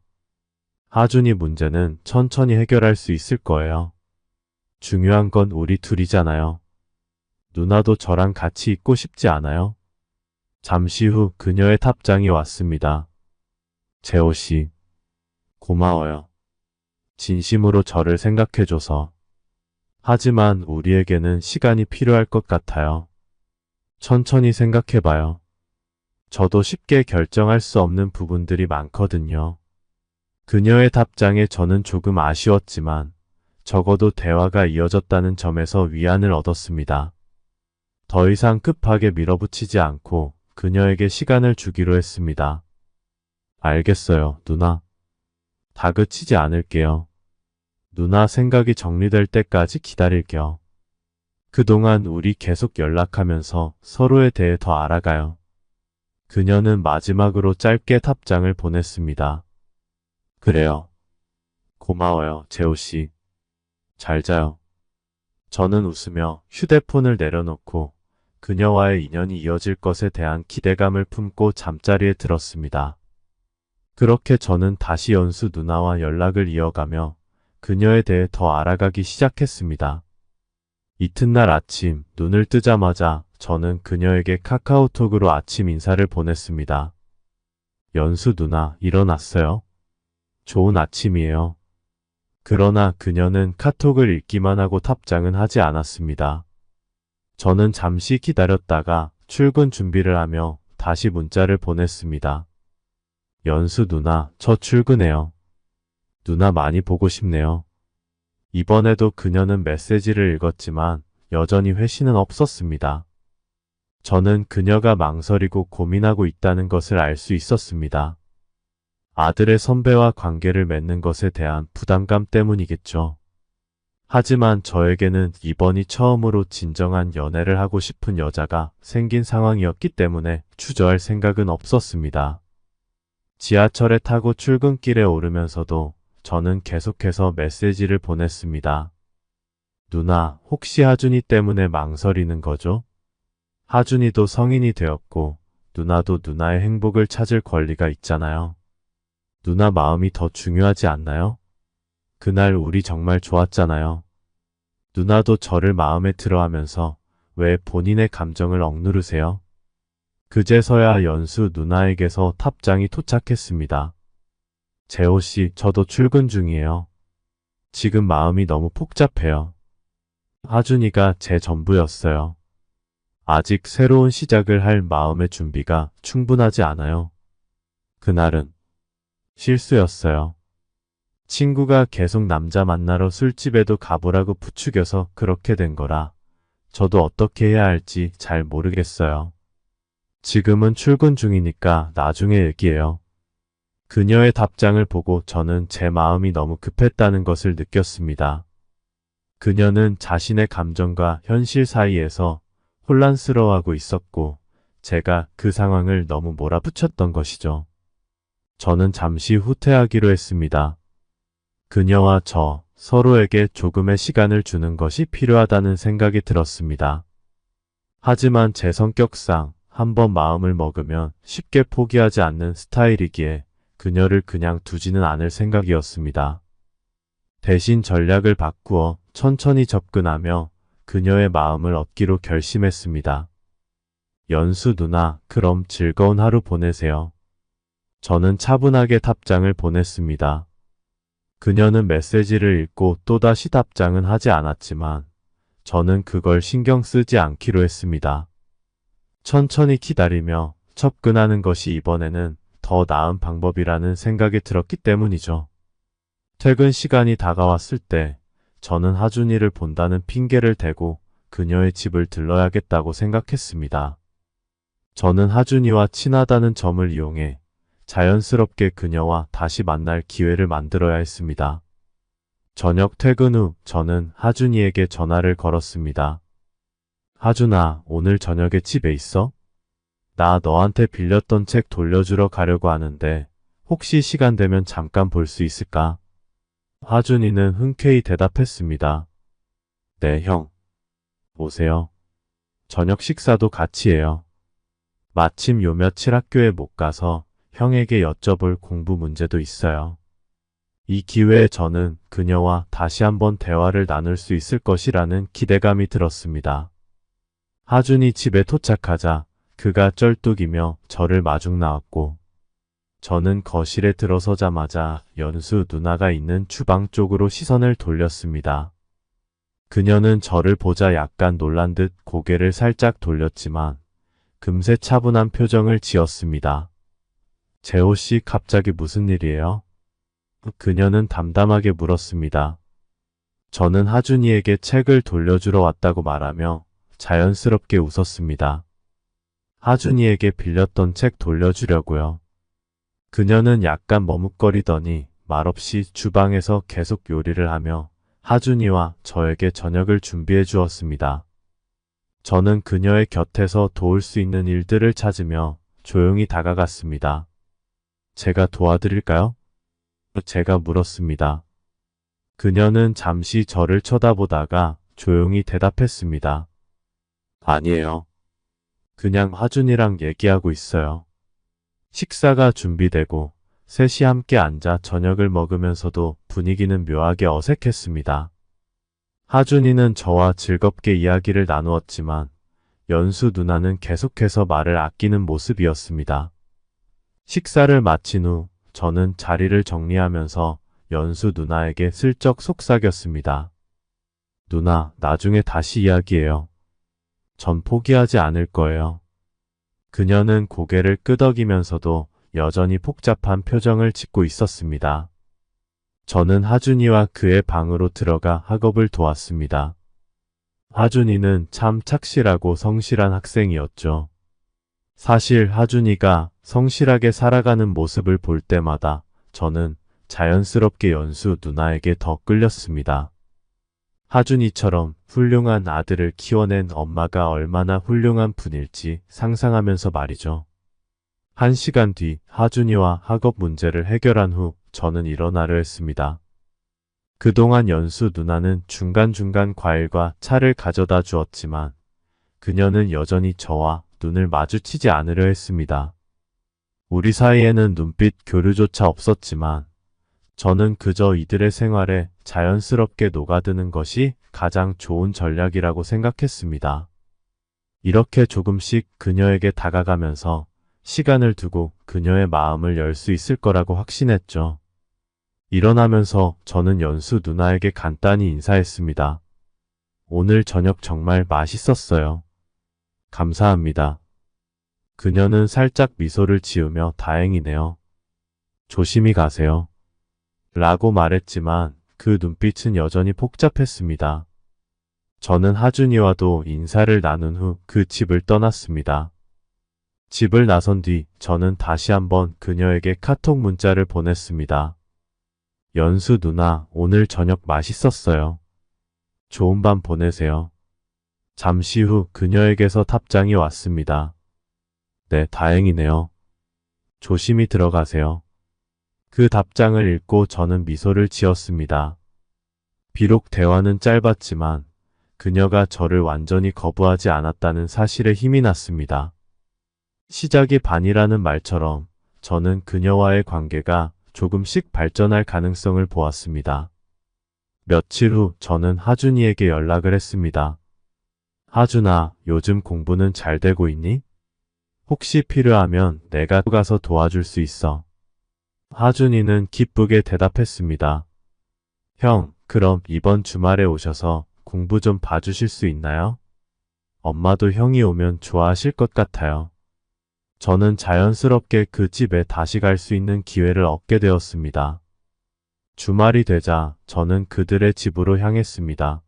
하준이 문제는 천천히 해결할 수 있을 거예요. 중요한 건 우리 둘이잖아요. 누나도 저랑 같이 있고 싶지 않아요? 잠시 후 그녀의 답장이 왔습니다. 재호 씨, 고마워요. 진심으로 저를 생각해줘서. 하지만 우리에게는 시간이 필요할 것 같아요. 천천히 생각해봐요. 저도 쉽게 결정할 수 없는 부분들이 많거든요. 그녀의 답장에 저는 조금 아쉬웠지만 적어도 대화가 이어졌다는 점에서 위안을 얻었습니다. 더 이상 급하게 밀어붙이지 않고 그녀에게 시간을 주기로 했습니다. 알겠어요, 누나. 다그치지 않을게요. 누나 생각이 정리될 때까지 기다릴게요. 그동안 우리 계속 연락하면서 서로에 대해 더 알아가요. 그녀는 마지막으로 짧게 답장을 보냈습니다. 그래요. 고마워요, 재호씨. 잘 자요. 저는 웃으며 휴대폰을 내려놓고 그녀와의 인연이 이어질 것에 대한 기대감을 품고 잠자리에 들었습니다. 그렇게 저는 다시 연수 누나와 연락을 이어가며 그녀에 대해 더 알아가기 시작했습니다. 이튿날 아침 눈을 뜨자마자 저는 그녀에게 카카오톡으로 아침 인사를 보냈습니다. 연수 누나, 일어났어요? 좋은 아침이에요. 그러나 그녀는 카톡을 읽기만 하고 답장은 하지 않았습니다. 저는 잠시 기다렸다가 출근 준비를 하며 다시 문자를 보냈습니다. 연수 누나, 저 출근해요. 누나 많이 보고 싶네요. 이번에도 그녀는 메시지를 읽었지만 여전히 회신은 없었습니다. 저는 그녀가 망설이고 고민하고 있다는 것을 알 수 있었습니다. 아들의 선배와 관계를 맺는 것에 대한 부담감 때문이겠죠. 하지만 저에게는 이번이 처음으로 진정한 연애를 하고 싶은 여자가 생긴 상황이었기 때문에 주저할 생각은 없었습니다. 지하철에 타고 출근길에 오르면서도 저는 계속해서 메시지를 보냈습니다. 누나, 혹시 하준이 때문에 망설이는 거죠? 하준이도 성인이 되었고 누나도 누나의 행복을 찾을 권리가 있잖아요. 누나 마음이 더 중요하지 않나요? 그날 우리 정말 좋았잖아요. 누나도 저를 마음에 들어 하면서 왜 본인의 감정을 억누르세요? 그제서야 연수 누나에게서 답장이 도착했습니다. 재호씨, 저도 출근 중이에요. 지금 마음이 너무 복잡해요. 하준이가 제 전부였어요. 아직 새로운 시작을 할 마음의 준비가 충분하지 않아요. 그날은 실수였어요. 친구가 계속 남자 만나러 술집에도 가보라고 부추겨서 그렇게 된 거라 저도 어떻게 해야 할지 잘 모르겠어요. 지금은 출근 중이니까 나중에 얘기해요. 그녀의 답장을 보고 저는 제 마음이 너무 급했다는 것을 느꼈습니다. 그녀는 자신의 감정과 현실 사이에서 혼란스러워하고 있었고 제가 그 상황을 너무 몰아붙였던 것이죠. 저는 잠시 후퇴하기로 했습니다. 그녀와 저 서로에게 조금의 시간을 주는 것이 필요하다는 생각이 들었습니다. 하지만 제 성격상 한번 마음을 먹으면 쉽게 포기하지 않는 스타일이기에 그녀를 그냥 두지는 않을 생각이었습니다. 대신 전략을 바꾸어 천천히 접근하며 그녀의 마음을 얻기로 결심했습니다. 연수 누나, 그럼 즐거운 하루 보내세요. 저는 차분하게 답장을 보냈습니다. 그녀는 메시지를 읽고 또다시 답장은 하지 않았지만 저는 그걸 신경 쓰지 않기로 했습니다. 천천히 기다리며 접근하는 것이 이번에는 더 나은 방법이라는 생각이 들었기 때문이죠. 퇴근 시간이 다가왔을 때 저는 하준이를 본다는 핑계를 대고 그녀의 집을 들러야겠다고 생각했습니다. 저는 하준이와 친하다는 점을 이용해 자연스럽게 그녀와 다시 만날 기회를 만들어야 했습니다. 저녁 퇴근 후 저는 하준이에게 전화를 걸었습니다. 하준아, 오늘 저녁에 집에 있어? 나 너한테 빌렸던 책 돌려주러 가려고 하는데 혹시 시간 되면 잠깐 볼 수 있을까? 하준이는 흔쾌히 대답했습니다. 네, 형. 오세요. 저녁 식사도 같이 해요. 마침 요 며칠 학교에 못 가서 형에게 여쭤볼 공부 문제도 있어요. 이 기회에 저는 그녀와 다시 한번 대화를 나눌 수 있을 것이라는 기대감이 들었습니다. 하준이 집에 도착하자 그가 쩔뚝이며 저를 마중 나왔고 저는 거실에 들어서자마자 연수 누나가 있는 주방 쪽으로 시선을 돌렸습니다. 그녀는 저를 보자 약간 놀란 듯 고개를 살짝 돌렸지만 금세 차분한 표정을 지었습니다. 재호 씨 갑자기 무슨 일이에요? 그녀는 담담하게 물었습니다. 저는 하준이에게 책을 돌려주러 왔다고 말하며 자연스럽게 웃었습니다. 하준이에게 빌렸던 책 돌려주려고요. 그녀는 약간 머뭇거리더니 말없이 주방에서 계속 요리를 하며 하준이와 저에게 저녁을 준비해 주었습니다. 저는 그녀의 곁에서 도울 수 있는 일들을 찾으며 조용히 다가갔습니다. 제가 도와드릴까요? 제가 물었습니다. 그녀는 잠시 저를 쳐다보다가 조용히 대답했습니다. 아니에요. 그냥 하준이랑 얘기하고 있어요. 식사가 준비되고 셋이 함께 앉아 저녁을 먹으면서도 분위기는 묘하게 어색했습니다. 하준이는 저와 즐겁게 이야기를 나누었지만 연수 누나는 계속해서 말을 아끼는 모습이었습니다. 식사를 마친 후 저는 자리를 정리하면서 연수 누나에게 슬쩍 속삭였습니다. 누나, 나중에 다시 이야기해요. 전 포기하지 않을 거예요. 그녀는 고개를 끄덕이면서도 여전히 복잡한 표정을 짓고 있었습니다. 저는 하준이와 그의 방으로 들어가 학업을 도왔습니다. 하준이는 참 착실하고 성실한 학생이었죠. 사실 하준이가 성실하게 살아가는 모습을 볼 때마다 저는 자연스럽게 연수 누나에게 더 끌렸습니다. 하준이처럼 훌륭한 아들을 키워낸 엄마가 얼마나 훌륭한 분일지 상상하면서 말이죠. 1시간 뒤 하준이와 학업 문제를 해결한 후 저는 일어나려 했습니다. 그동안 연수 누나는 중간중간 과일과 차를 가져다 주었지만 그녀는 여전히 저와 눈을 마주치지 않으려 했습니다. 우리 사이에는 눈빛 교류조차 없었지만 저는 그저 이들의 생활에 자연스럽게 녹아드는 것이 가장 좋은 전략이라고 생각했습니다. 이렇게 조금씩 그녀에게 다가가면서 시간을 두고 그녀의 마음을 열 수 있을 거라고 확신했죠. 일어나면서 저는 연수 누나에게 간단히 인사했습니다. 오늘 저녁 정말 맛있었어요. 감사합니다. 그녀는 살짝 미소를 지으며 다행이네요. 조심히 가세요. 라고 말했지만 그 눈빛은 여전히 복잡했습니다. 저는 하준이와도 인사를 나눈 후 그 집을 떠났습니다. 집을 나선 뒤 저는 다시 한번 그녀에게 카톡 문자를 보냈습니다. 연수 누나, 오늘 저녁 맛있었어요. 좋은 밤 보내세요. 잠시 후 그녀에게서 답장이 왔습니다. 네, 다행이네요. 조심히 들어가세요. 그 답장을 읽고 저는 미소를 지었습니다. 비록 대화는 짧았지만 그녀가 저를 완전히 거부하지 않았다는 사실에 힘이 났습니다. 시작이 반이라는 말처럼 저는 그녀와의 관계가 조금씩 발전할 가능성을 보았습니다. 며칠 후 저는 하준이에게 연락을 했습니다. 하준아, 요즘 공부는 잘 되고 있니? 혹시 필요하면 내가 가서 도와줄 수 있어. 하준이는 기쁘게 대답했습니다. 형, 그럼 이번 주말에 오셔서 공부 좀 봐주실 수 있나요? 엄마도 형이 오면 좋아하실 것 같아요. 저는 자연스럽게 그 집에 다시 갈 수 있는 기회를 얻게 되었습니다. 주말이 되자 저는 그들의 집으로 향했습니다.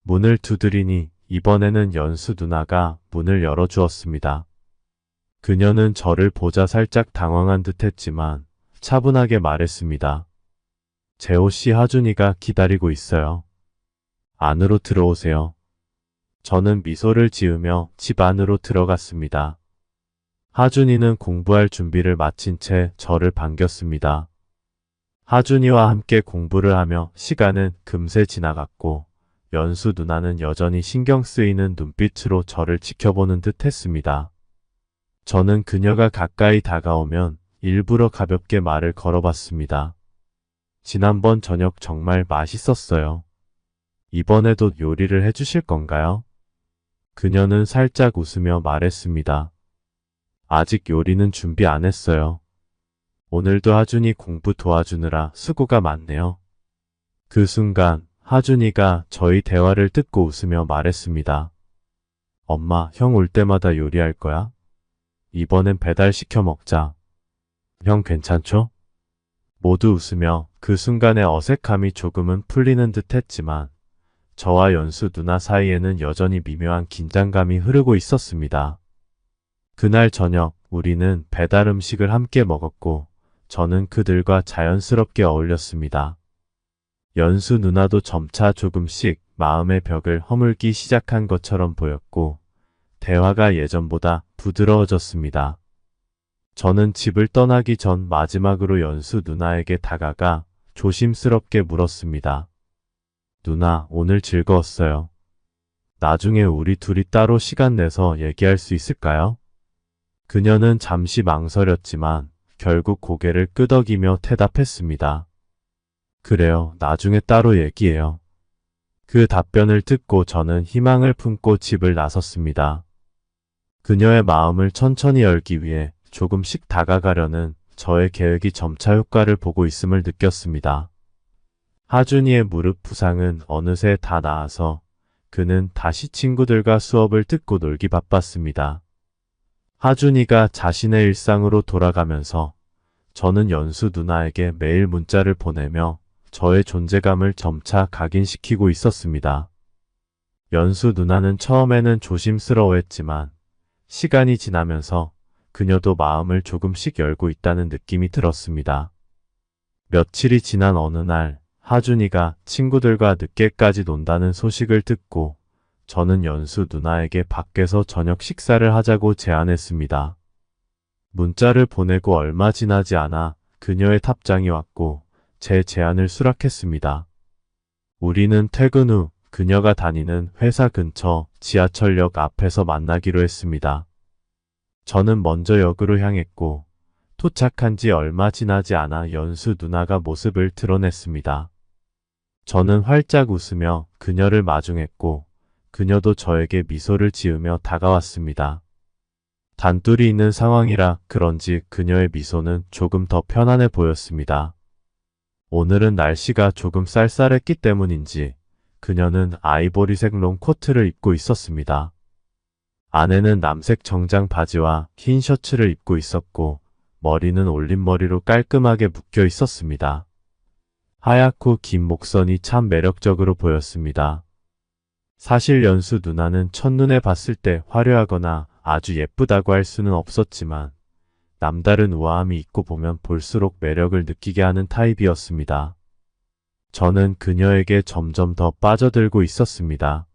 문을 두드리니 이번에는 연수 누나가 문을 열어주었습니다. 그녀는 저를 보자 살짝 당황한 듯 했지만 차분하게 말했습니다. 재호 씨, 하준이가 기다리고 있어요. 안으로 들어오세요. 저는 미소를 지으며 집 안으로 들어갔습니다. 하준이는 공부할 준비를 마친 채 저를 반겼습니다. 하준이와 함께 공부를 하며 시간은 금세 지나갔고 연수 누나는 여전히 신경 쓰이는 눈빛으로 저를 지켜보는 듯 했습니다. 저는 그녀가 가까이 다가오면 일부러 가볍게 말을 걸어봤습니다. 지난번 저녁 정말 맛있었어요. 이번에도 요리를 해주실 건가요? 그녀는 살짝 웃으며 말했습니다. 아직 요리는 준비 안 했어요. 오늘도 하준이 공부 도와주느라 수고가 많네요. 그 순간 하준이가 저희 대화를 듣고 웃으며 말했습니다. 엄마, 형 올 때마다 요리할 거야? 이번엔 배달시켜 먹자. 형 괜찮죠? 모두 웃으며 그 순간의 어색함이 조금은 풀리는 듯 했지만 저와 연수 누나 사이에는 여전히 미묘한 긴장감이 흐르고 있었습니다. 그날 저녁 우리는 배달 음식을 함께 먹었고 저는 그들과 자연스럽게 어울렸습니다. 연수 누나도 점차 조금씩 마음의 벽을 허물기 시작한 것처럼 보였고 대화가 예전보다 부드러워졌습니다. 저는 집을 떠나기 전 마지막으로 연수 누나에게 다가가 조심스럽게 물었습니다. 누나, 오늘 즐거웠어요. 나중에 우리 둘이 따로 시간 내서 얘기할 수 있을까요? 그녀는 잠시 망설였지만 결국 고개를 끄덕이며 대답했습니다. 그래요, 나중에 따로 얘기해요. 그 답변을 듣고 저는 희망을 품고 집을 나섰습니다. 그녀의 마음을 천천히 열기 위해 조금씩 다가가려는 저의 계획이 점차 효과를 보고 있음을 느꼈습니다. 하준이의 무릎 부상은 어느새 다 나아서 그는 다시 친구들과 수업을 듣고 놀기 바빴습니다. 하준이가 자신의 일상으로 돌아가면서 저는 연수 누나에게 매일 문자를 보내며 저의 존재감을 점차 각인시키고 있었습니다. 연수 누나는 처음에는 조심스러워했지만 시간이 지나면서 그녀도 마음을 조금씩 열고 있다는 느낌이 들었습니다. 며칠이 지난 어느 날 하준이가 친구들과 늦게까지 논다는 소식을 듣고 저는 연수 누나에게 밖에서 저녁 식사를 하자고 제안했습니다. 문자를 보내고 얼마 지나지 않아 그녀의 답장이 왔고 제 제안을 수락했습니다. 우리는 퇴근 후 그녀가 다니는 회사 근처 지하철역 앞에서 만나기로 했습니다. 저는 먼저 역으로 향했고 도착한 지 얼마 지나지 않아 연수 누나가 모습을 드러냈습니다. 저는 활짝 웃으며 그녀를 마중했고 그녀도 저에게 미소를 지으며 다가왔습니다. 단둘이 있는 상황이라 그런지 그녀의 미소는 조금 더 편안해 보였습니다. 오늘은 날씨가 조금 쌀쌀했기 때문인지 그녀는 아이보리색 롱코트를 입고 있었습니다. 아내는 남색 정장 바지와 흰 셔츠를 입고 있었고 머리는 올림머리로 깔끔하게 묶여 있었습니다. 하얗고 긴 목선이 참 매력적으로 보였습니다. 사실 연수 누나는 첫눈에 봤을 때 화려하거나 아주 예쁘다고 할 수는 없었지만 남다른 우아함이 있고 보면 볼수록 매력을 느끼게 하는 타입이었습니다. 저는 그녀에게 점점 더 빠져들고 있었습니다.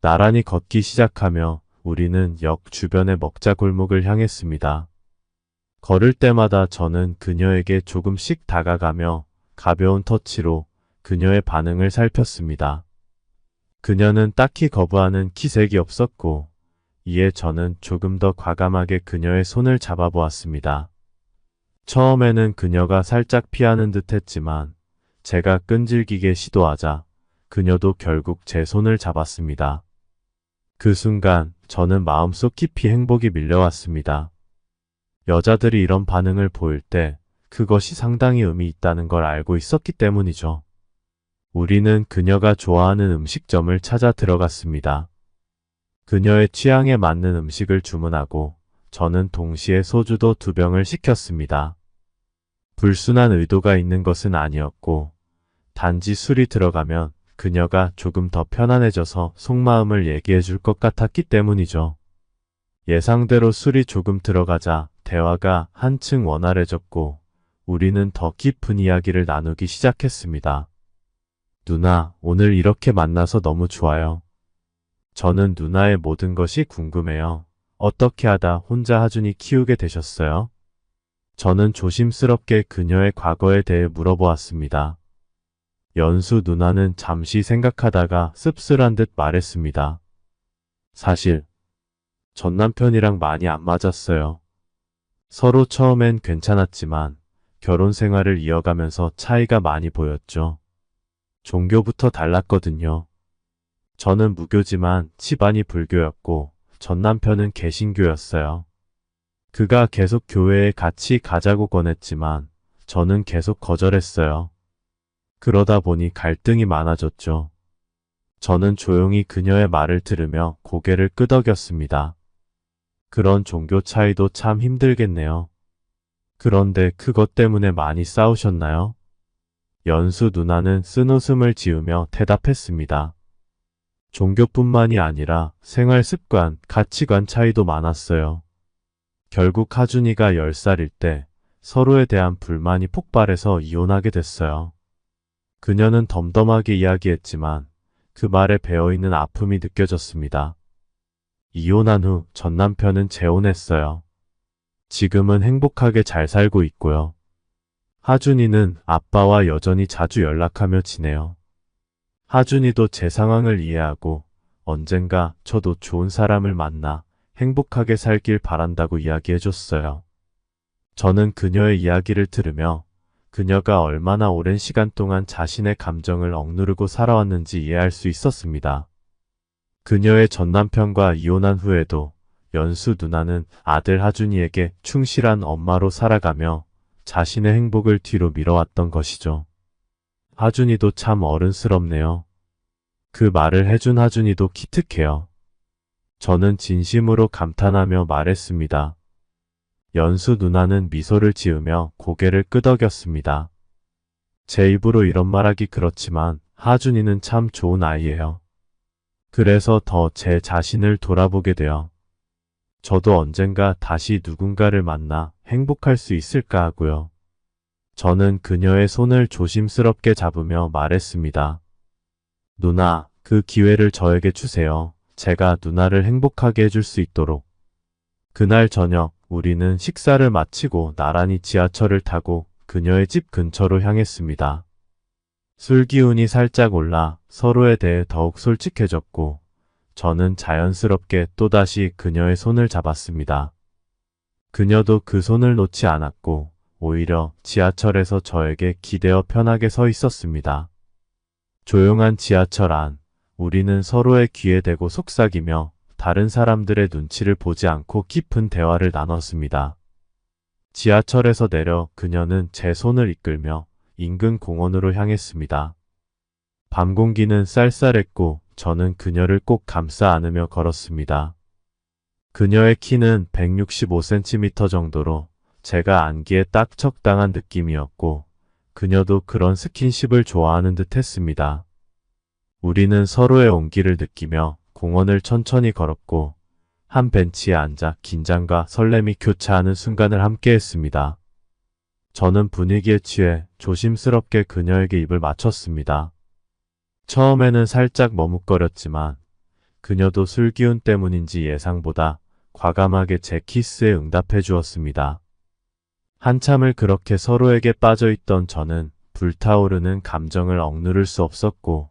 나란히 걷기 시작하며 우리는 역 주변의 먹자 골목을 향했습니다. 걸을 때마다 저는 그녀에게 조금씩 다가가며 가벼운 터치로 그녀의 반응을 살폈습니다. 그녀는 딱히 거부하는 기색이 없었고 이에 저는 조금 더 과감하게 그녀의 손을 잡아보았습니다. 처음에는 그녀가 살짝 피하는 듯 했지만 제가 끈질기게 시도하자 그녀도 결국 제 손을 잡았습니다. 그 순간 저는 마음속 깊이 행복이 밀려왔습니다. 여자들이 이런 반응을 보일 때 그것이 상당히 의미 있다는 걸 알고 있었기 때문이죠. 우리는 그녀가 좋아하는 음식점을 찾아 들어갔습니다. 그녀의 취향에 맞는 음식을 주문하고 저는 동시에 소주도 2병을 시켰습니다. 불순한 의도가 있는 것은 아니었고 단지 술이 들어가면 그녀가 조금 더 편안해져서 속마음을 얘기해 줄 것 같았기 때문이죠. 예상대로 술이 조금 들어가자 대화가 한층 원활해졌고 우리는 더 깊은 이야기를 나누기 시작했습니다. 누나, 오늘 이렇게 만나서 너무 좋아요. 저는 누나의 모든 것이 궁금해요. 어떻게 하다 혼자 하준이 키우게 되셨어요? 저는 조심스럽게 그녀의 과거에 대해 물어보았습니다. 연수 누나는 잠시 생각하다가 씁쓸한 듯 말했습니다. 사실 전 남편이랑 많이 안 맞았어요. 서로 처음엔 괜찮았지만 결혼 생활을 이어가면서 차이가 많이 보였죠. 종교부터 달랐거든요. 저는 무교지만 집안이 불교였고 전 남편은 개신교였어요. 그가 계속 교회에 같이 가자고 권했지만 저는 계속 거절했어요. 그러다 보니 갈등이 많아졌죠. 저는 조용히 그녀의 말을 들으며 고개를 끄덕였습니다. 그런 종교 차이도 참 힘들겠네요. 그런데 그것 때문에 많이 싸우셨나요? 연수 누나는 쓴웃음을 지으며 대답했습니다. 종교뿐만이 아니라 생활 습관, 가치관 차이도 많았어요. 결국 하준이가 10살일 때 서로에 대한 불만이 폭발해서 이혼하게 됐어요. 그녀는 덤덤하게 이야기했지만 그 말에 배어있는 아픔이 느껴졌습니다. 이혼한 후 전 남편은 재혼했어요. 지금은 행복하게 잘 살고 있고요. 하준이는 아빠와 여전히 자주 연락하며 지내요. 하준이도 제 상황을 이해하고 언젠가 저도 좋은 사람을 만나 행복하게 살길 바란다고 이야기해줬어요. 저는 그녀의 이야기를 들으며 그녀가 얼마나 오랜 시간 동안 자신의 감정을 억누르고 살아왔는지 이해할 수 있었습니다. 그녀의 전 남편과 이혼한 후에도 연수 누나는 아들 하준이에게 충실한 엄마로 살아가며 자신의 행복을 뒤로 미뤄왔던 것이죠. 하준이도 참 어른스럽네요. 그 말을 해준 하준이도 기특해요. 저는 진심으로 감탄하며 말했습니다. 연수 누나는 미소를 지으며 고개를 끄덕였습니다. 제 입으로 이런 말하기 그렇지만 하준이는 참 좋은 아이예요. 그래서 더 제 자신을 돌아보게 돼요. 저도 언젠가 다시 누군가를 만나 행복할 수 있을까 하고요. 저는 그녀의 손을 조심스럽게 잡으며 말했습니다. 누나, 그 기회를 저에게 주세요. 제가 누나를 행복하게 해줄 수 있도록. 그날 저녁 우리는 식사를 마치고 나란히 지하철을 타고 그녀의 집 근처로 향했습니다. 술 기운이 살짝 올라 서로에 대해 더욱 솔직해졌고 저는 자연스럽게 또다시 그녀의 손을 잡았습니다. 그녀도 그 손을 놓지 않았고 오히려 지하철에서 저에게 기대어 편하게 서 있었습니다. 조용한 지하철 안, 우리는 서로의 귀에 대고 속삭이며 다른 사람들의 눈치를 보지 않고 깊은 대화를 나눴습니다. 지하철에서 내려 그녀는 제 손을 이끌며 인근 공원으로 향했습니다. 밤 공기는 쌀쌀했고 저는 그녀를 꼭 감싸 안으며 걸었습니다. 그녀의 키는 165cm 정도로 제가 안기에 딱 적당한 느낌이었고 그녀도 그런 스킨십을 좋아하는 듯 했습니다. 우리는 서로의 온기를 느끼며 공원을 천천히 걸었고 한 벤치에 앉아 긴장과 설렘이 교차하는 순간을 함께 했습니다. 저는 분위기에 취해 조심스럽게 그녀에게 입을 맞췄습니다. 처음에는 살짝 머뭇거렸지만 그녀도 술 기운 때문인지 예상보다 과감하게 제 키스에 응답해 주었습니다. 한참을 그렇게 서로에게 빠져있던 저는 불타오르는 감정을 억누를 수 없었고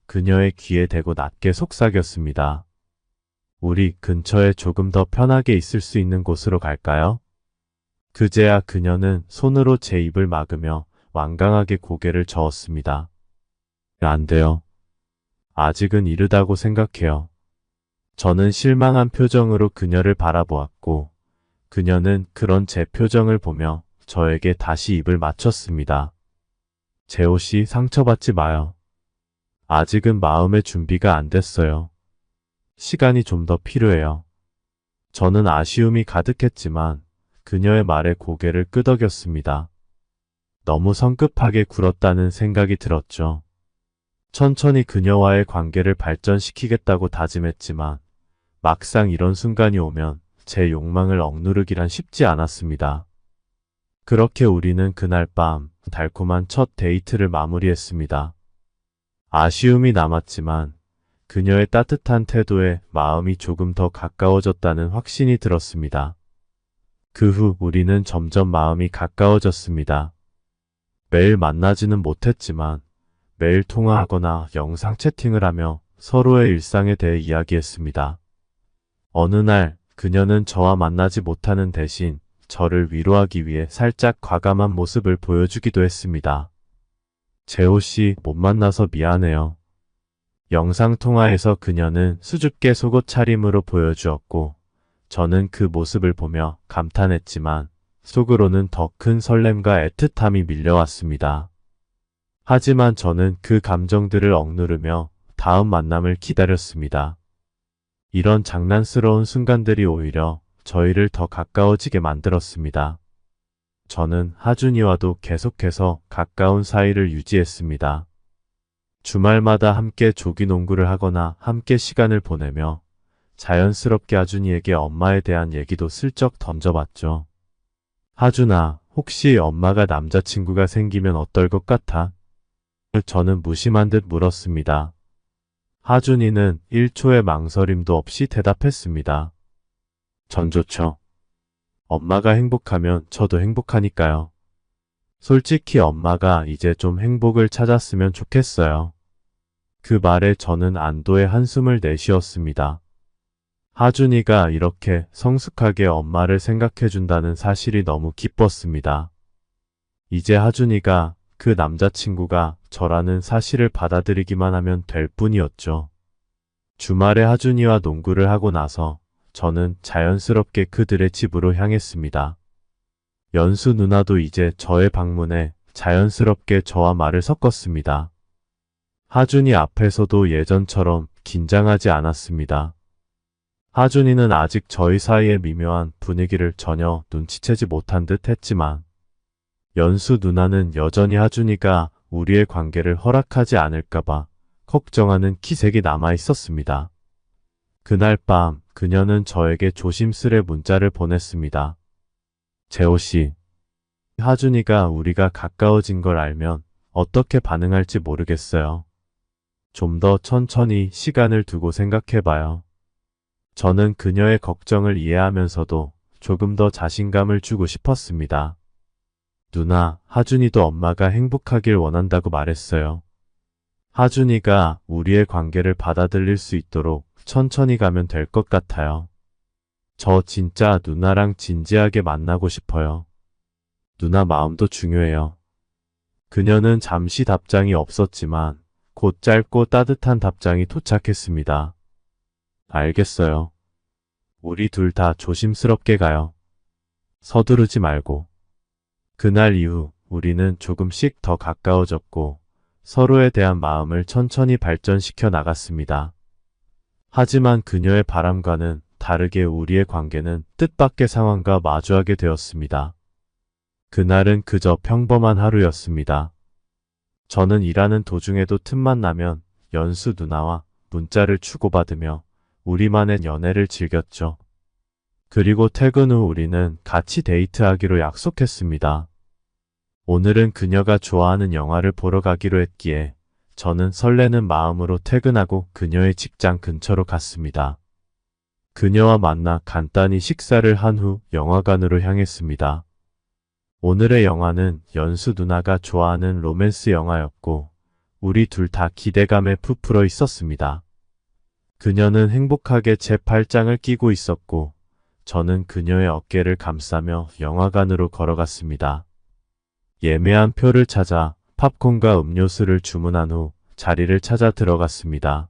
그녀의 귀에 대고 낮게 속삭였습니다. 우리 근처에 조금 더 편하게 있을 수 있는 곳으로 갈까요? 그제야 그녀는 손으로 제 입을 막으며 완강하게 고개를 저었습니다. 안 돼요. 아직은 이르다고 생각해요. 저는 실망한 표정으로 그녀를 바라보았고 그녀는 그런 제 표정을 보며 저에게 다시 입을 맞췄습니다. 재호 씨, 상처받지 마요. 아직은 마음의 준비가 안 됐어요. 시간이 좀 더 필요해요. 저는 아쉬움이 가득했지만 그녀의 말에 고개를 끄덕였습니다. 너무 성급하게 굴었다는 생각이 들었죠. 천천히 그녀와의 관계를 발전시키겠다고 다짐했지만 막상 이런 순간이 오면 제 욕망을 억누르기란 쉽지 않았습니다. 그렇게 우리는 그날 밤 달콤한 첫 데이트를 마무리했습니다. 아쉬움이 남았지만 그녀의 따뜻한 태도에 마음이 조금 더 가까워졌다는 확신이 들었습니다. 그 후 우리는 점점 마음이 가까워졌습니다. 매일 만나지는 못했지만 매일 통화하거나 영상 채팅을 하며 서로의 일상에 대해 이야기했습니다. 어느 날 그녀는 저와 만나지 못하는 대신 저를 위로하기 위해 살짝 과감한 모습을 보여주기도 했습니다. 재호 씨, 못 만나서 미안해요. 영상통화에서 그녀는 수줍게 속옷 차림으로 보여주었고, 저는 그 모습을 보며 감탄했지만 속으로는 더 큰 설렘과 애틋함이 밀려왔습니다. 하지만 저는 그 감정들을 억누르며 다음 만남을 기다렸습니다. 이런 장난스러운 순간들이 오히려 저희를 더 가까워지게 만들었습니다. 저는 하준이와도 계속해서 가까운 사이를 유지했습니다. 주말마다 함께 조기 농구를 하거나 함께 시간을 보내며 자연스럽게 하준이에게 엄마에 대한 얘기도 슬쩍 던져봤죠. 하준아, 혹시 엄마가 남자친구가 생기면 어떨 것 같아? 저는 무심한 듯 물었습니다. 하준이는 1초의 망설임도 없이 대답했습니다. 전 좋죠. 엄마가 행복하면 저도 행복하니까요. 솔직히 엄마가 이제 좀 행복을 찾았으면 좋겠어요. 그 말에 저는 안도의 한숨을 내쉬었습니다. 하준이가 이렇게 성숙하게 엄마를 생각해준다는 사실이 너무 기뻤습니다. 이제 하준이가 그 남자친구가 저라는 사실을 받아들이기만 하면 될 뿐이었죠. 주말에 하준이와 농구를 하고 나서 저는 자연스럽게 그들의 집으로 향했습니다. 연수 누나도 이제 저의 방문에 자연스럽게 저와 말을 섞었습니다. 하준이 앞에서도 예전처럼 긴장하지 않았습니다. 하준이는 아직 저희 사이의 미묘한 분위기를 전혀 눈치채지 못한 듯 했지만 연수 누나는 여전히 하준이가 우리의 관계를 허락하지 않을까봐 걱정하는 기색이 남아 있었습니다. 그날 밤 그녀는 저에게 조심스레 문자를 보냈습니다. 재호 씨, 하준이가 우리가 가까워진 걸 알면 어떻게 반응할지 모르겠어요. 좀 더 천천히 시간을 두고 생각해봐요. 저는 그녀의 걱정을 이해하면서도 조금 더 자신감을 주고 싶었습니다. 누나, 하준이도 엄마가 행복하길 원한다고 말했어요. 하준이가 우리의 관계를 받아들일 수 있도록 천천히 가면 될 것 같아요. 저 진짜 누나랑 진지하게 만나고 싶어요. 누나 마음도 중요해요. 그녀는 잠시 답장이 없었지만 곧 짧고 따뜻한 답장이 도착했습니다. 알겠어요. 우리 둘 다 조심스럽게 가요. 서두르지 말고. 그날 이후 우리는 조금씩 더 가까워졌고 서로에 대한 마음을 천천히 발전시켜 나갔습니다. 하지만 그녀의 바람과는 다르게 우리의 관계는 뜻밖의 상황과 마주하게 되었습니다. 그날은 그저 평범한 하루였습니다. 저는 일하는 도중에도 틈만 나면 연수 누나와 문자를 주고받으며 우리만의 연애를 즐겼죠. 그리고 퇴근 후 우리는 같이 데이트하기로 약속했습니다. 오늘은 그녀가 좋아하는 영화를 보러 가기로 했기에 저는 설레는 마음으로 퇴근하고 그녀의 직장 근처로 갔습니다. 그녀와 만나 간단히 식사를 한 후 영화관으로 향했습니다. 오늘의 영화는 연수 누나가 좋아하는 로맨스 영화였고 우리 둘 다 기대감에 부풀어 있었습니다. 그녀는 행복하게 제 팔짱을 끼고 있었고 저는 그녀의 어깨를 감싸며 영화관으로 걸어갔습니다. 예매한 표를 찾아 팝콘과 음료수를 주문한 후 자리를 찾아 들어갔습니다.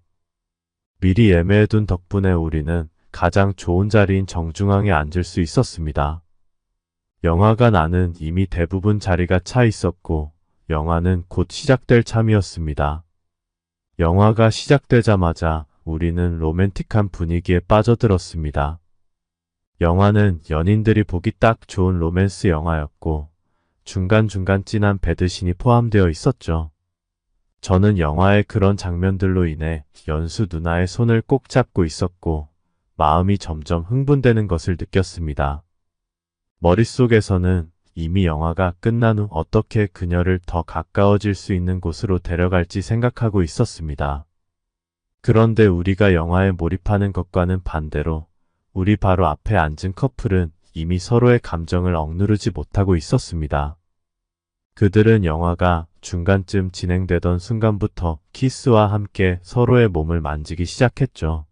미리 예매해둔 덕분에 우리는 가장 좋은 자리인 정중앙에 앉을 수 있었습니다. 영화관 안은 이미 대부분 자리가 차 있었고 영화는 곧 시작될 참이었습니다. 영화가 시작되자마자 우리는 로맨틱한 분위기에 빠져들었습니다. 영화는 연인들이 보기 딱 좋은 로맨스 영화였고 중간중간 진한 배드신이 포함되어 있었죠. 저는 영화의 그런 장면들로 인해 연수 누나의 손을 꼭 잡고 있었고 마음이 점점 흥분되는 것을 느꼈습니다. 머릿속에서는 이미 영화가 끝난 후 어떻게 그녀를 더 가까워질 수 있는 곳으로 데려갈지 생각하고 있었습니다. 그런데 우리가 영화에 몰입하는 것과는 반대로 우리 바로 앞에 앉은 커플은 이미 서로의 감정을 억누르지 못하고 있었습니다. 그들은 영화가 중간쯤 진행되던 순간부터 키스와 함께 서로의 몸을 만지기 시작했죠.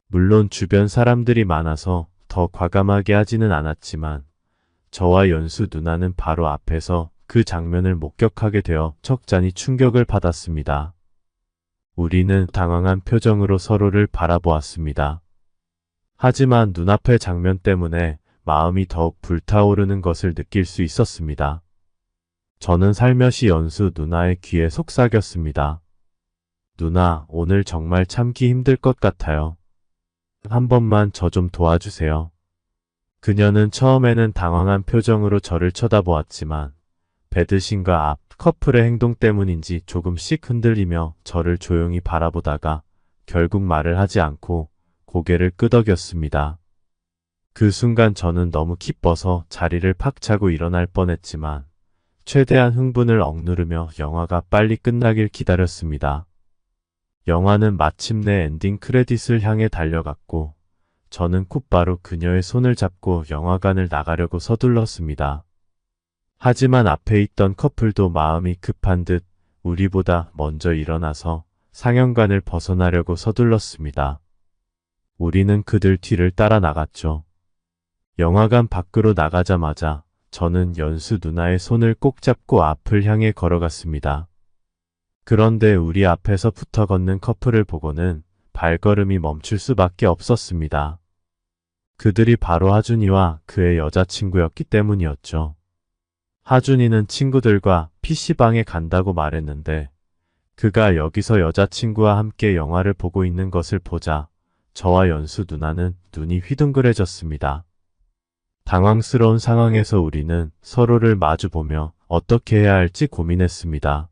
물론 주변 사람들이 많아서 더 과감하게 하지는 않았지만 저와 연수 누나는 바로 앞에서 그 장면을 목격하게 되어 적잖이 충격을 받았습니다. 우리는 당황한 표정으로 서로를 바라보았습니다. 하지만 눈앞의 장면 때문에 마음이 더욱 불타오르는 것을 느낄 수 있었습니다. 저는 살며시 연수 누나의 귀에 속삭였습니다. 누나, 오늘 정말 참기 힘들 것 같아요. 한 번만 저 좀 도와주세요. 그녀는 처음에는 당황한 표정으로 저를 쳐다보았지만 배드신과 앞 커플의 행동 때문인지 조금씩 흔들리며 저를 조용히 바라보다가 결국 말을 하지 않고 고개를 끄덕였습니다. 그 순간 저는 너무 기뻐서 자리를 팍 차고 일어날 뻔했지만 최대한 흥분을 억누르며 영화가 빨리 끝나길 기다렸습니다. 영화는 마침내 엔딩 크레딧을 향해 달려갔고 저는 곧바로 그녀의 손을 잡고 영화관을 나가려고 서둘렀습니다. 하지만 앞에 있던 커플도 마음이 급한 듯 우리보다 먼저 일어나서 상영관을 벗어나려고 서둘렀습니다. 우리는 그들 뒤를 따라 나갔죠. 영화관 밖으로 나가자마자 저는 연수 누나의 손을 꼭 잡고 앞을 향해 걸어갔습니다. 그런데 우리 앞에서 붙어 걷는 커플을 보고는 발걸음이 멈출 수밖에 없었습니다. 그들이 바로 하준이와 그의 여자친구였기 때문이었죠. 하준이는 친구들과 PC방에 간다고 말했는데 그가 여기서 여자친구와 함께 영화를 보고 있는 것을 보자 저와 연수 누나는 눈이 휘둥그레졌습니다. 당황스러운 상황에서 우리는 서로를 마주보며 어떻게 해야 할지 고민했습니다.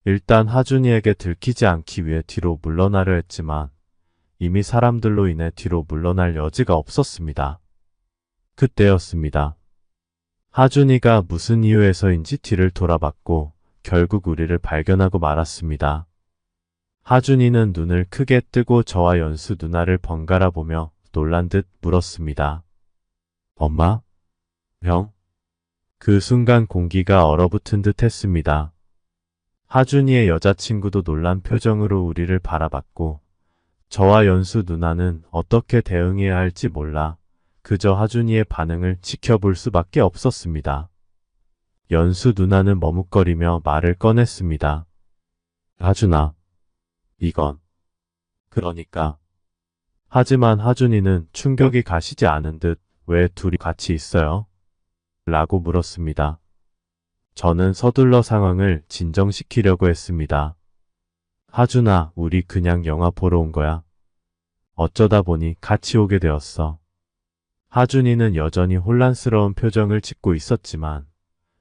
일단 하준이에게 들키지 않기 위해 뒤로 물러나려 했지만 이미 사람들로 인해 뒤로 물러날 여지가 없었습니다. 그때였습니다. 하준이가 무슨 이유에서인지 뒤를 돌아봤고 결국 우리를 발견하고 말았습니다. 하준이는 눈을 크게 뜨고 저와 연수 누나를 번갈아 보며 놀란 듯 물었습니다. 엄마? 형? 그 순간 공기가 얼어붙은 듯 했습니다. 하준이의 여자친구도 놀란 표정으로 우리를 바라봤고 저와 연수 누나는 어떻게 대응해야 할지 몰라 그저 하준이의 반응을 지켜볼 수밖에 없었습니다. 연수 누나는 머뭇거리며 말을 꺼냈습니다. 하준아, 이건. 그러니까. 하지만 하준이는 충격이 가시지 않은 듯 왜 둘이 같이 있어요? 라고 물었습니다. 저는 서둘러 상황을 진정시키려고 했습니다. 하준아, 우리 그냥 영화 보러 온 거야. 어쩌다 보니 같이 오게 되었어. 하준이는 여전히 혼란스러운 표정을 짓고 있었지만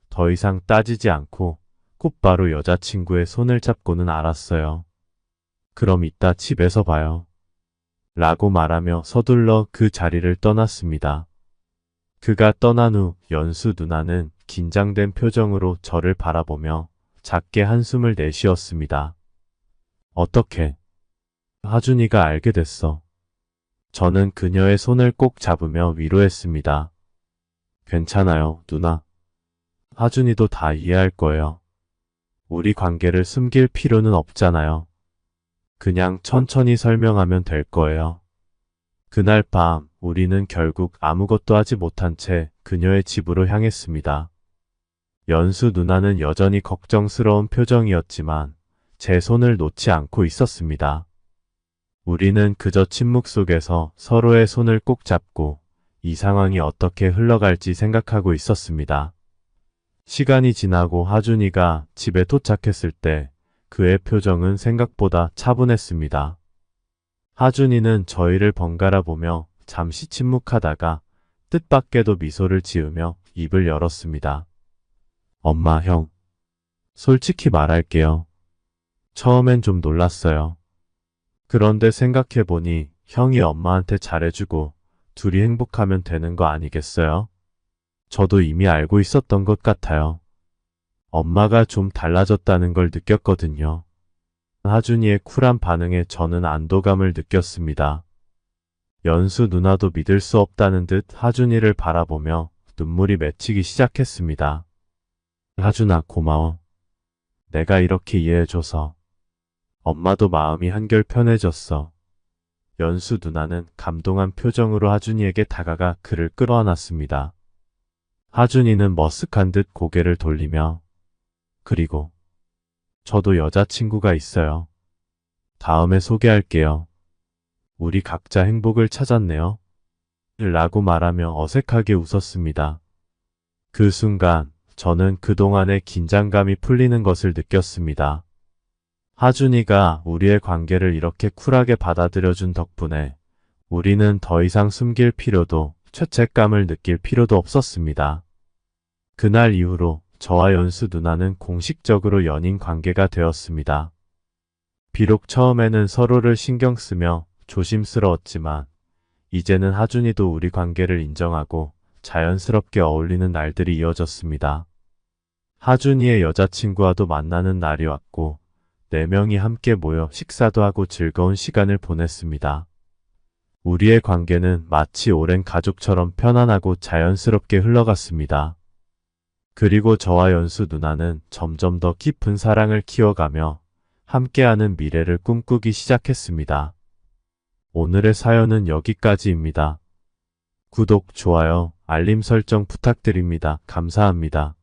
더 이상 따지지 않고 곧바로 여자친구의 손을 잡고는 알았어요. 그럼 이따 집에서 봐요. 라고 말하며 서둘러 그 자리를 떠났습니다. 그가 떠난 후 연수 누나는 긴장된 표정으로 저를 바라보며 작게 한숨을 내쉬었습니다. 어떻게? 하준이가 알게 됐어. 저는 그녀의 손을 꼭 잡으며 위로했습니다. 괜찮아요, 누나. 하준이도 다 이해할 거예요. 우리 관계를 숨길 필요는 없잖아요. 그냥 천천히 설명하면 될 거예요. 그날 밤 우리는 결국 아무것도 하지 못한 채 그녀의 집으로 향했습니다. 연수 누나는 여전히 걱정스러운 표정이었지만 제 손을 놓지 않고 있었습니다. 우리는 그저 침묵 속에서 서로의 손을 꼭 잡고 이 상황이 어떻게 흘러갈지 생각하고 있었습니다. 시간이 지나고 하준이가 집에 도착했을 때 그의 표정은 생각보다 차분했습니다. 하준이는 저희를 번갈아 보며 잠시 침묵하다가 뜻밖에도 미소를 지으며 입을 열었습니다. 엄마, 형. 솔직히 말할게요. 처음엔 좀 놀랐어요. 그런데 생각해보니 형이 엄마한테 잘해주고 둘이 행복하면 되는 거 아니겠어요? 저도 이미 알고 있었던 것 같아요. 엄마가 좀 달라졌다는 걸 느꼈거든요. 하준이의 쿨한 반응에 저는 안도감을 느꼈습니다. 연수 누나도 믿을 수 없다는 듯 하준이를 바라보며 눈물이 맺히기 시작했습니다. 하준아, 고마워. 내가 이렇게 이해해줘서. 엄마도 마음이 한결 편해졌어. 연수 누나는 감동한 표정으로 하준이에게 다가가 그를 끌어안았습니다. 하준이는 머쓱한 듯 고개를 돌리며 그리고 저도 여자친구가 있어요. 다음에 소개할게요. 우리 각자 행복을 찾았네요. 라고 말하며 어색하게 웃었습니다. 그 순간 저는 그동안의 긴장감이 풀리는 것을 느꼈습니다. 하준이가 우리의 관계를 이렇게 쿨하게 받아들여준 덕분에 우리는 더 이상 숨길 필요도 죄책감을 느낄 필요도 없었습니다. 그날 이후로 저와 연수 누나는 공식적으로 연인 관계가 되었습니다. 비록 처음에는 서로를 신경 쓰며 조심스러웠지만 이제는 하준이도 우리 관계를 인정하고 자연스럽게 어울리는 날들이 이어졌습니다. 하준이의 여자친구와도 만나는 날이 왔고 4명이 함께 모여 식사도 하고 즐거운 시간을 보냈습니다. 우리의 관계는 마치 오랜 가족처럼 편안하고 자연스럽게 흘러갔습니다. 그리고 저와 연수 누나는 점점 더 깊은 사랑을 키워가며 함께하는 미래를 꿈꾸기 시작했습니다. 오늘의 사연은 여기까지입니다. 구독, 좋아요, 알림 설정 부탁드립니다. 감사합니다.